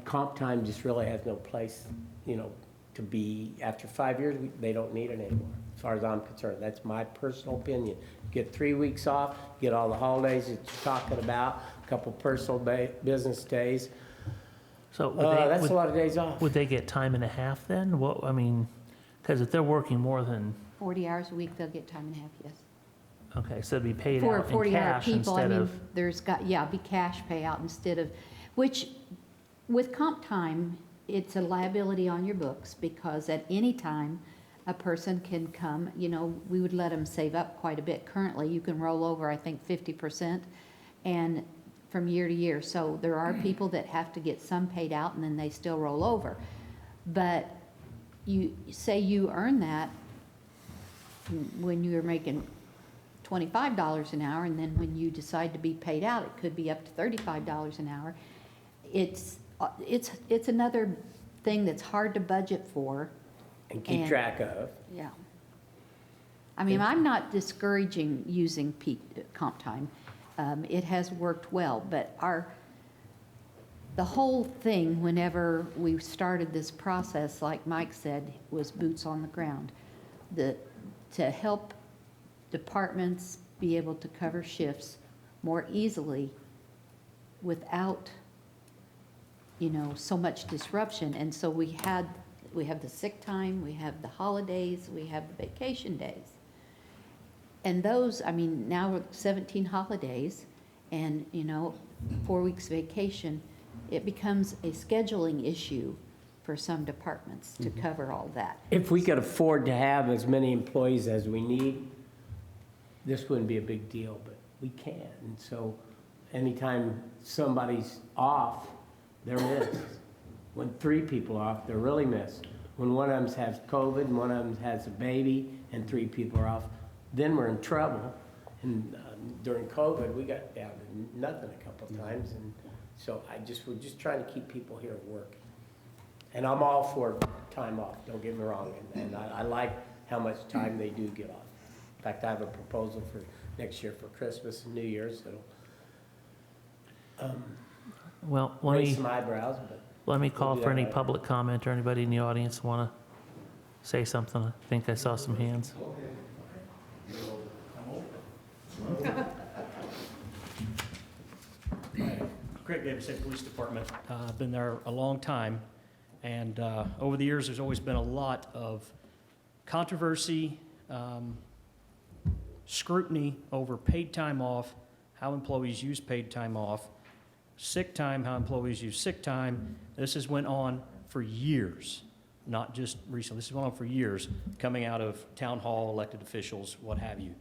comp time just really has no place, you know, to be. After 5 years, they don't need it anymore, as far as I'm concerned. That's my personal opinion. Get 3 weeks off, get all the holidays that you're talking about, a couple personal business days. So That's a lot of days off. would they get time and a half then? What, I mean, because if they're working more than, 40 hours a week, they'll get time and a half, yes. okay, so it'd be paid For out in 40-hour cash people, I instead mean, of, there's got, yeah, be cash payout instead of, which, with comp time, it's a liability on your books, because at any time, a person can come, you know, we would let them save up quite a bit. Currently, you can roll over, I think, 50%, and from year to year. So there are people that have to get some paid out, and then they still roll over. But you say you earn that when you're making $25 an hour, and then when you decide to be paid out, it could be up to $35 an hour. It's another thing that's hard to budget for. And keep track of. Yeah. I mean, I'm not discouraging using comp time. It has worked well, but the whole thing, whenever we started this process, like Mike said, was boots on the ground. To help departments be able to cover shifts more easily without, so much disruption. And so we have the sick time, we have the holidays, we have the vacation days. And those, now we're 17 holidays and, 4 weeks vacation, it becomes a scheduling issue for some departments to cover all that. If we could afford to have as many employees as we need, this wouldn't be a big deal, but we can't. And so anytime somebody's off, they're missed. When 3 people are off, they're really missed. When one of them has COVID and one of them has a baby and 3 people are off, then we're in trouble. And during COVID, we got down to nothing a couple of times. And so we're just trying to keep people here at work. And I'm all for time off, don't get me wrong. And I like how much time they do get off. In fact, I have a proposal for next year for Christmas and New Year's that'll Well, raise some eyebrows, but let me call We'll do for that any later. public comment or anybody in the audience want to say something. I think I saw some hands. Craig Davis, Police Department. I've been there a long time, and over the years, there's always been a lot of controversy, scrutiny over paid time off, how employees use paid time off, sick time, how employees use sick time. This has went on for years, not just recently. This has went on for years, coming out of town hall, elected officials, what have you.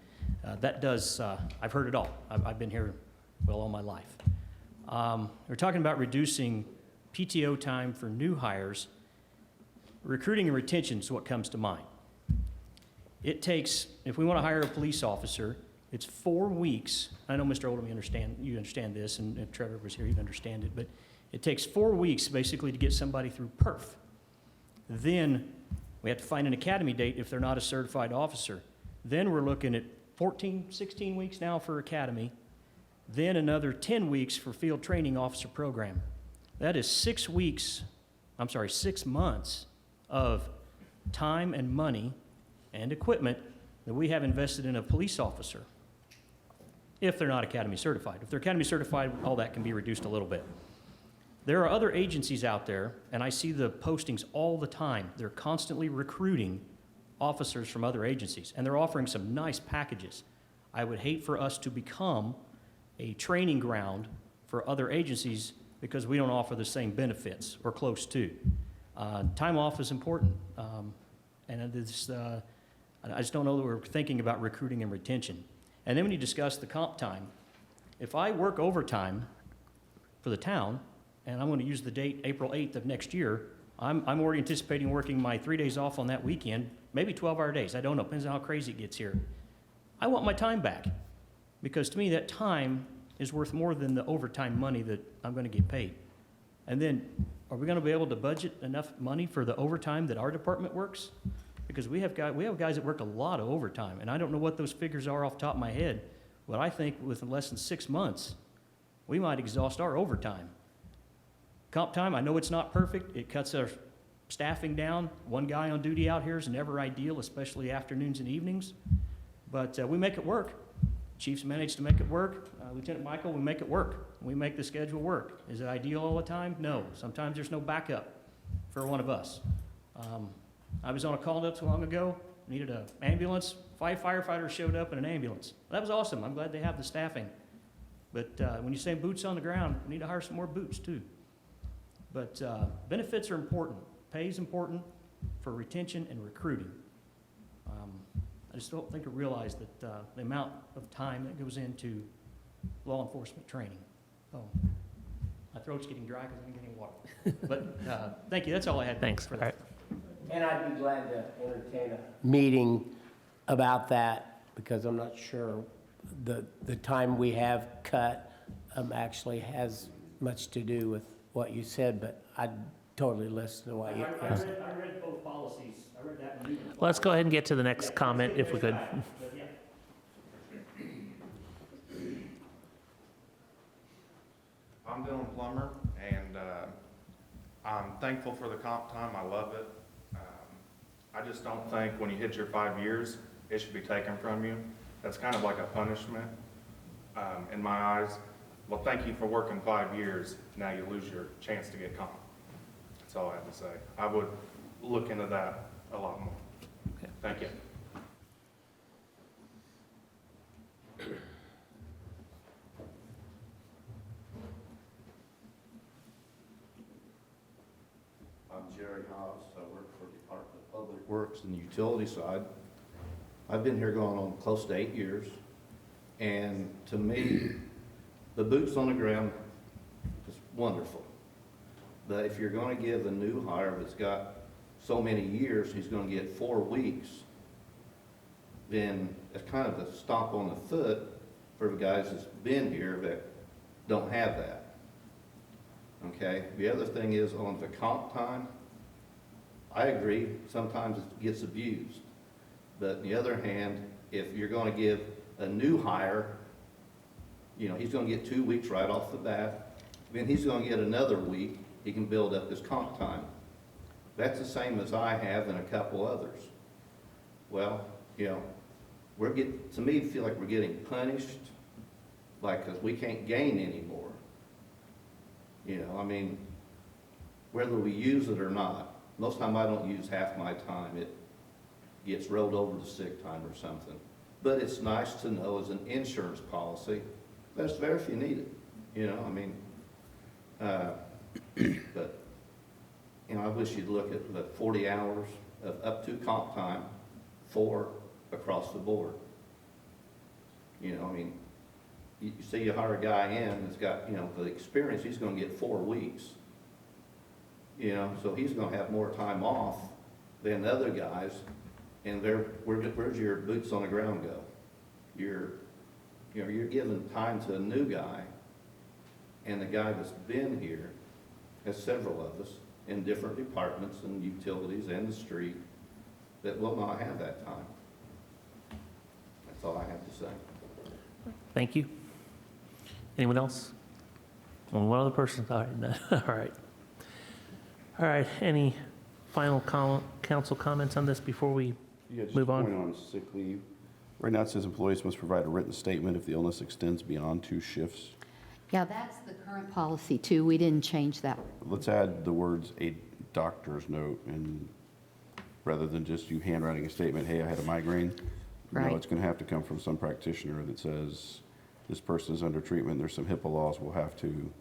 I've heard it all. I've been here, well, all my life. We're talking about reducing PTO time for new hires. Recruiting and retention is what comes to mind. It takes, if we want to hire a police officer, it's 4 weeks. I know, Mr. Oldham, you understand this, and if Trevor was here, you'd understand it, but it takes 4 weeks basically to get somebody through PERF. Then we have to find an academy date if they're not a certified officer. Then we're looking at 14, 16 weeks now for academy, then another 10 weeks for field training officer program. That is 6 months of time and money and equipment that we have invested in a police officer, if they're not academy certified. If they're academy certified, all that can be reduced a little bit. There are other agencies out there, and I see the postings all the time. They're constantly recruiting officers from other agencies, and they're offering some nice packages. I would hate for us to become a training ground for other agencies because we don't offer the same benefits or close to. Time off is important, and I just don't know that we're thinking about recruiting and retention. And then when you discuss the comp time, if I work overtime for the town, and I'm going to use the date April 8th of next year, I'm already anticipating working my 3 days off on that weekend, maybe 12-hour days. I don't know, depends on how crazy it gets here. I want my time back, because to me that time is worth more than the overtime money that I'm going to get paid. And then, are we going to be able to budget enough money for the overtime that our department works? Because we have guys that work a lot of overtime, and I don't know what those figures are off the top of my head, but I think within less than 6 months, we might exhaust our overtime. Comp time, I know it's not perfect. It cuts our staffing down. One guy on duty out here is never ideal, especially afternoons and evenings, but we make it work. Chiefs manage to make it work. Lieutenant Michael, we make it work. We make the schedule work. Is it ideal all the time? No. Sometimes there's no backup for one of us. I was on a call not too long ago, needed an ambulance. 5 firefighters showed up in an ambulance. That was awesome. I'm glad they have the staffing. But when you say boots on the ground, we need to hire some more boots too. But benefits are important. Pay is important for retention and recruiting. I just don't think I realize that the amount of time that goes into law enforcement training. Oh, my throat's getting dry because I'm getting water. But thank you. That's all I had. Thanks. For All that. right. And I'd be glad to entertain a meeting about that, because I'm not sure the time we have cut actually has much to do with what you said, but I'd totally listen to what you asked. I read both policies. I read that one. Let's go ahead and get to the next comment if we could. I'm Dylan Plummer, and I'm thankful for the comp time. I love it. I just don't think when you hit your 5 years, it should be taken from you. That's kind of like a punishment in my eyes. Well, thank you for working 5 years. Now you lose your chance to get comp. That's all I have to say. I would look into that a lot more. Okay. Thank you. I'm Jerry Hobbs. I work for the Department of Public Works and the utility side. I've been here going on close to 8 years. And to me, the boots on the ground is wonderful. But if you're going to give a new hire that's got so many years, he's going to get 4 weeks, then it's kind of a stomp on the foot for the guys that's been here that don't have that. Okay, the other thing is on the comp time, I agree, sometimes it gets abused. But on the other hand, if you're gonna give a new hire, you know, he's gonna get 2 weeks right off the bat, then he's gonna get another week, he can build up his comp time. That's the same as I have and a couple others. Well, you know, to me, feel like we're getting punished, like, cause we can't gain anymore. You know, I mean, whether we use it or not, most time I don't use half my time. It gets rolled over to sick time or something. But it's nice to know as an insurance policy that it's there if you need it. You know, I mean, but, you know, I wish you'd look at the 40 hours of up to comp time for across the board. You know, I mean, you see you hire a guy in that's got, you know, the experience, he's gonna get 4 weeks. You know, so he's gonna have more time off than the other guys, and where's your boots on the ground go? You're giving time to a new guy, and the guy that's been here, has several of us, in different departments and utilities and the street, that will not have that time. That's all I have to say. Thank you. Anyone else? Only one other person? All right. No. All right. All right. Any final council comments on this before we move on? Just a point on sick leave. Right now it says employees must provide a written statement if the illness extends beyond 2 shifts. Yeah, that's the current policy too. We didn't change that. Let's add the words "a doctor's note," and rather than just you handwriting a statement, hey, I had a migraine. Right. No, it's going to have to come from some practitioner that says this person is under treatment. There's some HIPAA laws we'll have to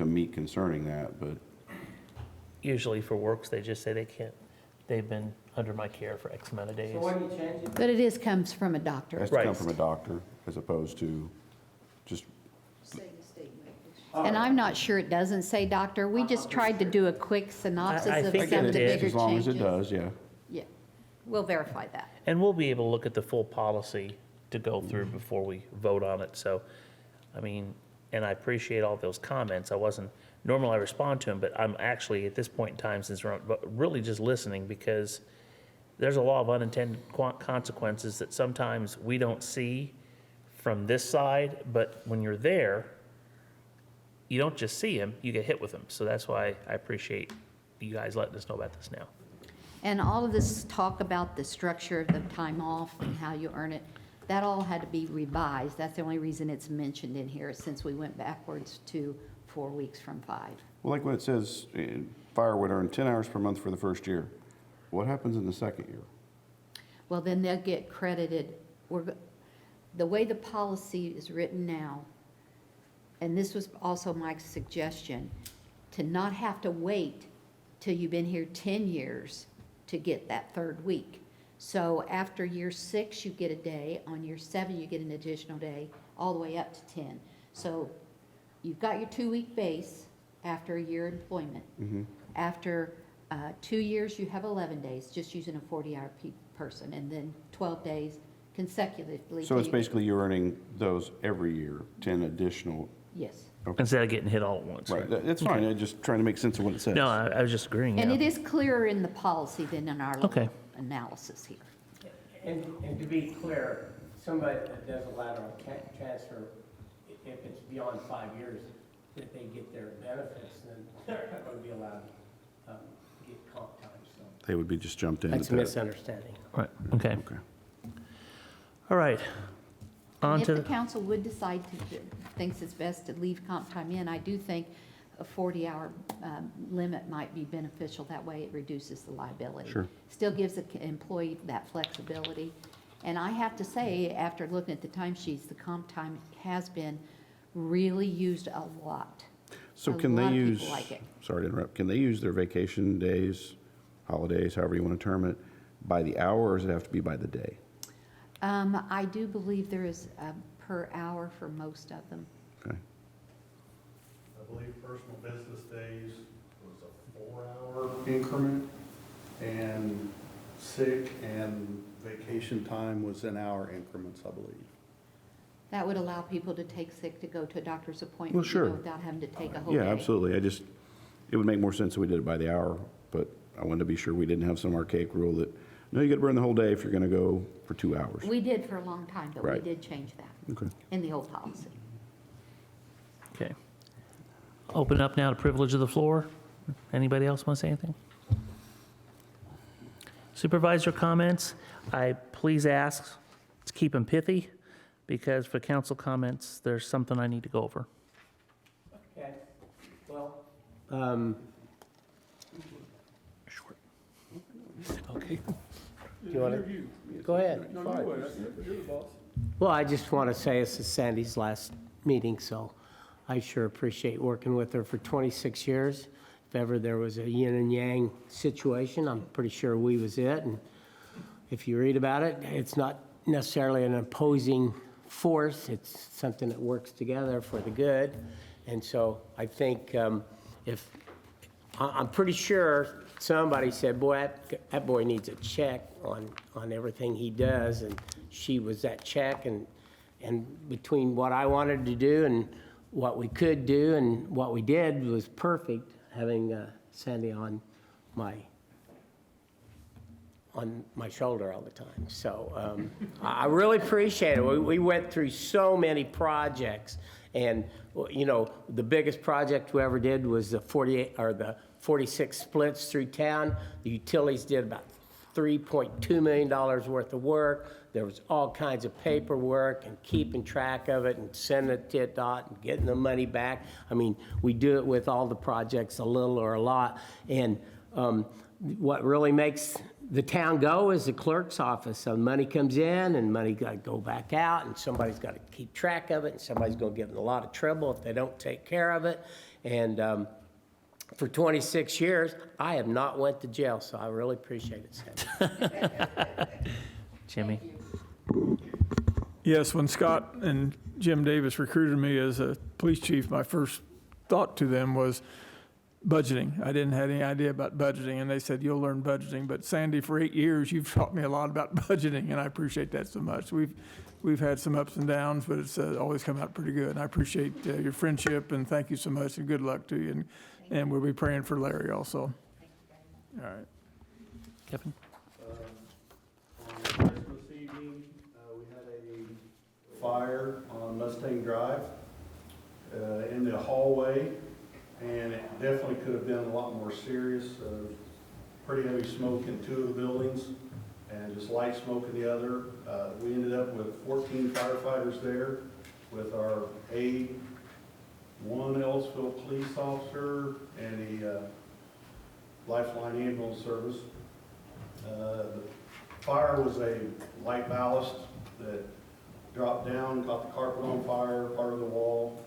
meet concerning that, but Usually for works, they just say they can't, they've been under my care for X amount of days. So why do you change it? But it comes from a doctor. it has to come Right. from a doctor as opposed to just, And I'm not sure it doesn't say doctor. We just tried to do a quick synopsis I of think some it of the did. bigger changes. as long as it does, yeah. Yeah, we'll verify that. And we'll be able to look at the full policy to go through before we vote on it. So, I mean, and I appreciate all those comments. Normally I respond to them, but I'm actually, at this point in time, since we're really just listening, because there's a lot of unintended consequences that sometimes we don't see from this side, but when you're there, you don't just see them, you get hit with them. So that's why I appreciate you guys letting us know about this now. And all of this talk about the structure of the time off and how you earn it, that all had to be revised. That's the only reason it's mentioned in here, since we went backwards to 4 weeks from 5. Well, like when it says fire would earn 10 hours per month for the first year, what happens in the second year? Well, then they'll get credited. The way the policy is written now, and this was also Mike's suggestion, to not have to wait till you've been here 10 years to get that 3rd week. So after year 6, you get a day. On year 7, you get an additional day, all the way up to 10. So you've got your 2-week base after a year employment. Mm-hmm. After 2 years, you have 11 days, just using a 40-hour person, and then 12 days consecutively. So it's basically you're earning those every year, 10 additional. Yes. Instead of getting hit all at once. Right, that's fine, I'm just trying to make sense of what it says. No, I was just agreeing, And yeah. it is clearer in the policy than in our Okay. little analysis here. And to be clear, somebody that does a lateral transfer, if it's beyond 5 years, that they get their benefits, then they're not going to be allowed to get comp time, so. They would be just jumped in. That's at a that. misunderstanding. Right, okay. Okay. All right. On If to the the, council would decide to, thinks it's best to leave comp time in, I do think a 40-hour limit might be beneficial. That way it reduces the liability. Sure. Still gives the employee that flexibility. And I have to say, after looking at the timesheets, the comp time has been really used a lot. So A can they lot of use, people like it. sorry to interrupt, can they use their vacation days, holidays, however you want to term it, by the hour, or does it have to be by the day? I do believe there is per hour for most of them. Okay. I believe personal business days was a 4-hour increment, and sick and vacation time was in hour increments, I believe. That would allow people to take sick to go to a doctor's appointment. Well, sure. Without having to take a whole day. Yeah, absolutely. It would make more sense if we did it by the hour, but I wanted to be sure we didn't have some archaic rule that, no, you got to burn the whole day if you're going to go for 2 hours. We did for a long time, but we Right. did change that Okay. in the old policy. okay. Open up now to privilege of the floor. Anybody else want to say anything? Supervisor comments, I please ask to keep them pithy, because for council comments, there's something I need to go over. Okay, well, Short. okay. Do you want to? Go ahead. Well, I just want to say this is Sandy's last meeting, so I sure appreciate working with her for 26 years. If ever there was a yin and yang situation, I'm pretty sure we was it. And if you read about it, it's not necessarily an opposing force. It's something that works together for the good. And so I think I'm pretty sure somebody said, boy, that boy needs a check on everything he does. And she was that check. And between what I wanted to do and what we could do and what we did was perfect, having Sandy on my shoulder all the time. So I really appreciate it. We went through so many projects, and you know, the biggest project we ever did was the 46 splits through town. The utilities did about $3.2 million worth of work. There was all kinds of paperwork and keeping track of it and sending it to DOT and getting the money back. I mean, we do it with all the projects, a little or a lot. And what really makes the town go is the clerk's office. So money comes in and money got to go back out, and somebody's got to keep track of it, and somebody's going to get in a lot of trouble if they don't take care of it. And for 26 years, I have not went to jail, so I really appreciate it, Sandy. Jimmy? Yes, when Scott and Jim Davis recruited me as a police chief, my first thought to them was budgeting. I didn't have any idea about budgeting, and they said, you'll learn budgeting. But Sandy, for 8 years, you've taught me a lot about budgeting, and I appreciate that so much. We've had some ups and downs, but it's always come out pretty good. And I appreciate your friendship, and thank you so much, and good luck to you. And we'll be praying for Larry also. All right. Kevin? On Christmas evening, we had a fire on Mustang Drive in the hallway, and it definitely could have been a lot more serious. Pretty heavy smoke in 2 of the buildings and just light smoke in the other. We ended up with 14 firefighters there with our aide, 1 Ellettsville police officer, and a Lifeline ambulance service. The fire was a light ballast that dropped down, caught the carpet on fire, part of the wall,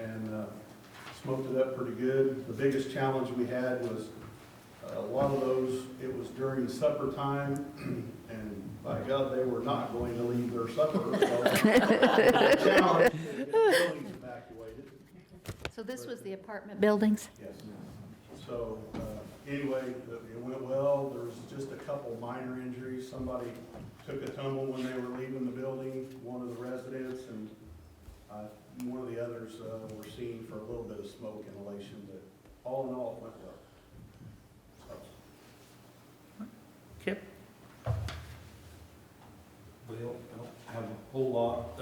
and smoked it up pretty good. The biggest challenge we had was a lot of those, it was during supper time, and by God, they were not going to leave their supper. So the challenge to get the buildings evacuated. So this was the apartment buildings? Yes. So, anyway, it went well. There was just a couple minor injuries. Somebody took a tumble when they were leaving the building, one of the residents, and one of the others were seen for a little bit of smoke inhalation, but all in all, it went well. So. Kip? Well, I don't have a whole lot.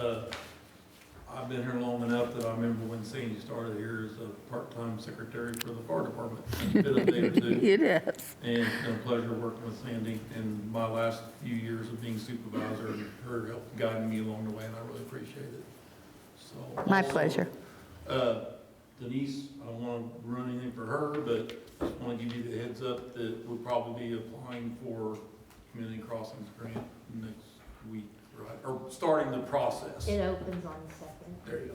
I've been here long enough that I remember when Sandy started here as a part-time secretary for the fire department. It's been a day or two. It is. And it's been a pleasure working with Sandy in my last few years of being supervisor and her help guiding me along the way, and I really appreciate it. So My also, pleasure. Denise, I don't want to ruin anything for her, but just want to give you the heads up that we'll probably be applying for Community Crossings grant next week, right? Or starting the process. It opens on the 2nd. There you go.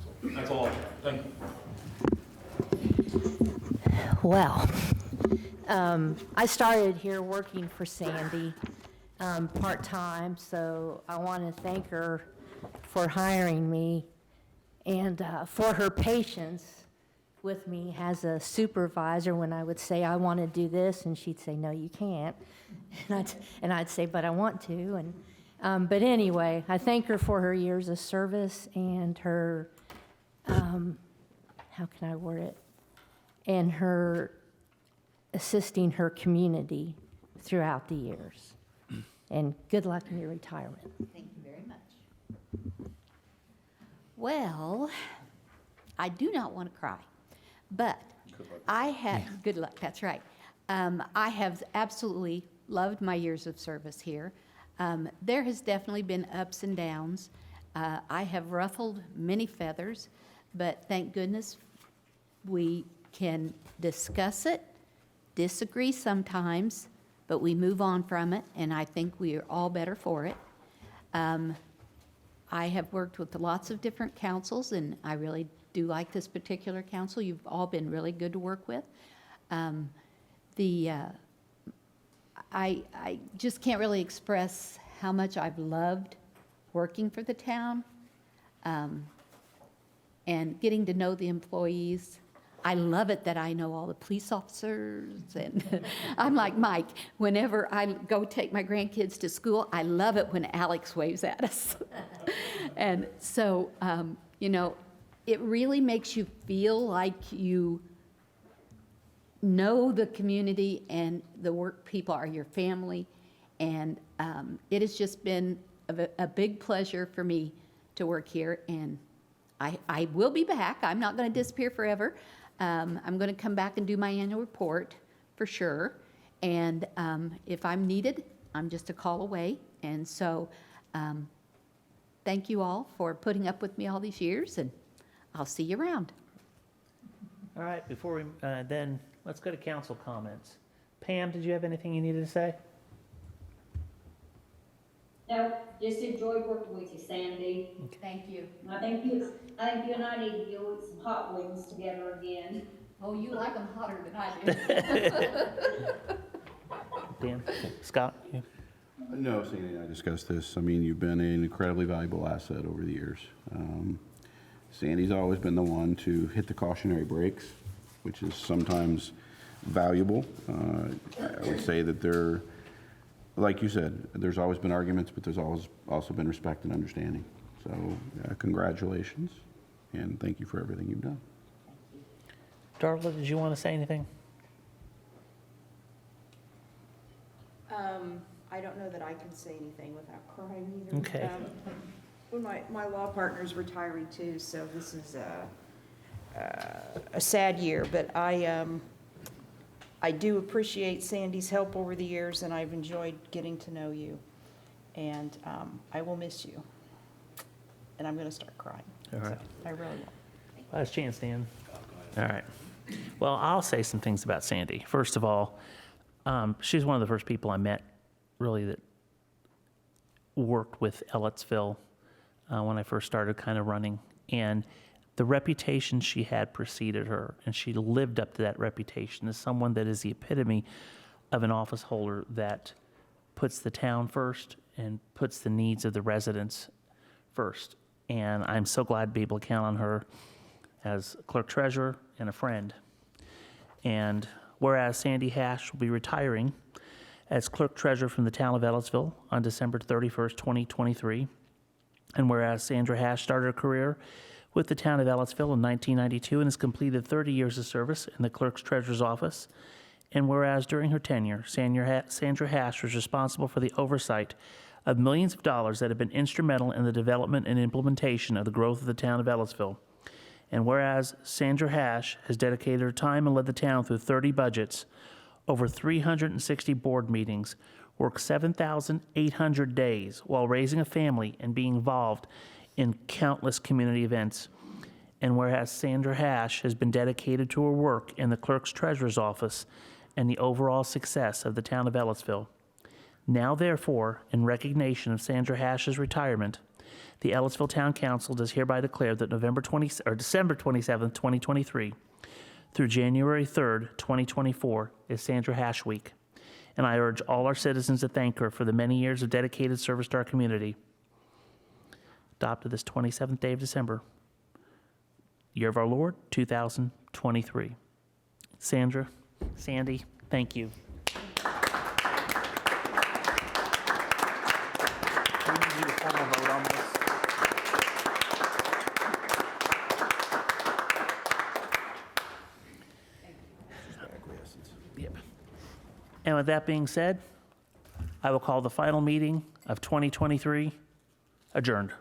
So that's all I have. Thank you. Well, I started here working for Sandy part-time, so I want to thank her for hiring me and for her patience with me as a supervisor when I would say, I want to do this, and she'd say, no, you can't. And I'd say, but I want to. But anyway, I thank her for her years of service and her, how can I word it? And her assisting her community throughout the years. And good luck in your retirement. Thank you very much. Well, I do not want to cry, but I have, good luck, that's right. I have absolutely loved my years of service here. There has definitely been ups and downs. I have ruffled many feathers, but thank goodness we can discuss it, disagree sometimes, but we move on from it, and I think we are all better for it. I have worked with lots of different councils, and I really do like this particular council. You've all been really good to work with. I just can't really express how much I've loved working for the town and getting to know the employees. I love it that I know all the police officers, and I'm like Mike. Whenever I go take my grandkids to school, I love it when Alex waves at us. And so, it really makes you feel like you know the community and the work people are your family. And it has just been a big pleasure for me to work here. And I will be back. I'm not going to disappear forever. I'm going to come back and do my annual report for sure. And if I'm needed, I'm just a call away. And so thank you all for putting up with me all these years, and I'll see you around. All right, before we, then, let's go to council comments. Pam, did you have anything you needed to say? No, just enjoyed working with you, Sandy. Thank you. I think you and I need to go eat some hot wings together again. Oh, you like them hotter than I do. Dan? Scott? You? No, Sandy and I discussed this. I mean, you've been an incredibly valuable asset over the years. Sandy's always been the one to hit the cautionary brakes, which is sometimes valuable. I would say that there, like you said, there's always been arguments, but there's always also been respect and understanding. So congratulations, and thank you for everything you've done. Darla, did you want to say anything? I don't know that I can say anything without crying either. Okay. When my law partner's retiring too, so this is a sad year, but I do appreciate Sandy's help over the years, and I've enjoyed getting to know you, and I will miss you, and I'm going to start crying. All right. I really will. Last chance, Dan. All right. Well, I'll say some things about Sandy. First of all, she's one of the first people I met, really, that worked with Ellettsville when I first started kind of running. And the reputation she had preceded her, and she lived up to that reputation as someone that is the epitome of an office holder that puts the town first and puts the needs of the residents first. And I'm so glad to be able to count on her as clerk treasurer and a friend. And whereas Sandy Hash will be retiring as clerk treasurer from the town of Ellettsville on December 31st, 2023. And whereas Sandra Hash started her career with the town of Ellettsville in 1992 and has completed 30 years of service in the clerk's treasurer's office. And whereas during her tenure, Sandra Hash was responsible for the oversight of millions of dollars that have been instrumental in the development and implementation of the growth of the town of Ellettsville. And whereas Sandra Hash has dedicated her time and led the town through 30 budgets, over 360 board meetings, worked 7,800 days while raising a family and being involved in countless community events. And whereas Sandra Hash has been dedicated to her work in the clerk's treasurer's office and the overall success of the town of Ellettsville. Now, therefore, in recognition of Sandra Hash's retirement, the Ellettsville Town Council does hereby declare that December 27th, 2023, through January 3rd, 2024, is Sandra Hash Week. And I urge all our citizens to thank her for the many years of dedicated service to our community. Adopted this 27th day of December, year of our Lord, 2023. Sandra, Sandy, thank you. We need a formal vote on this. Yep. And with that being said, I will call the final meeting of 2023 adjourned.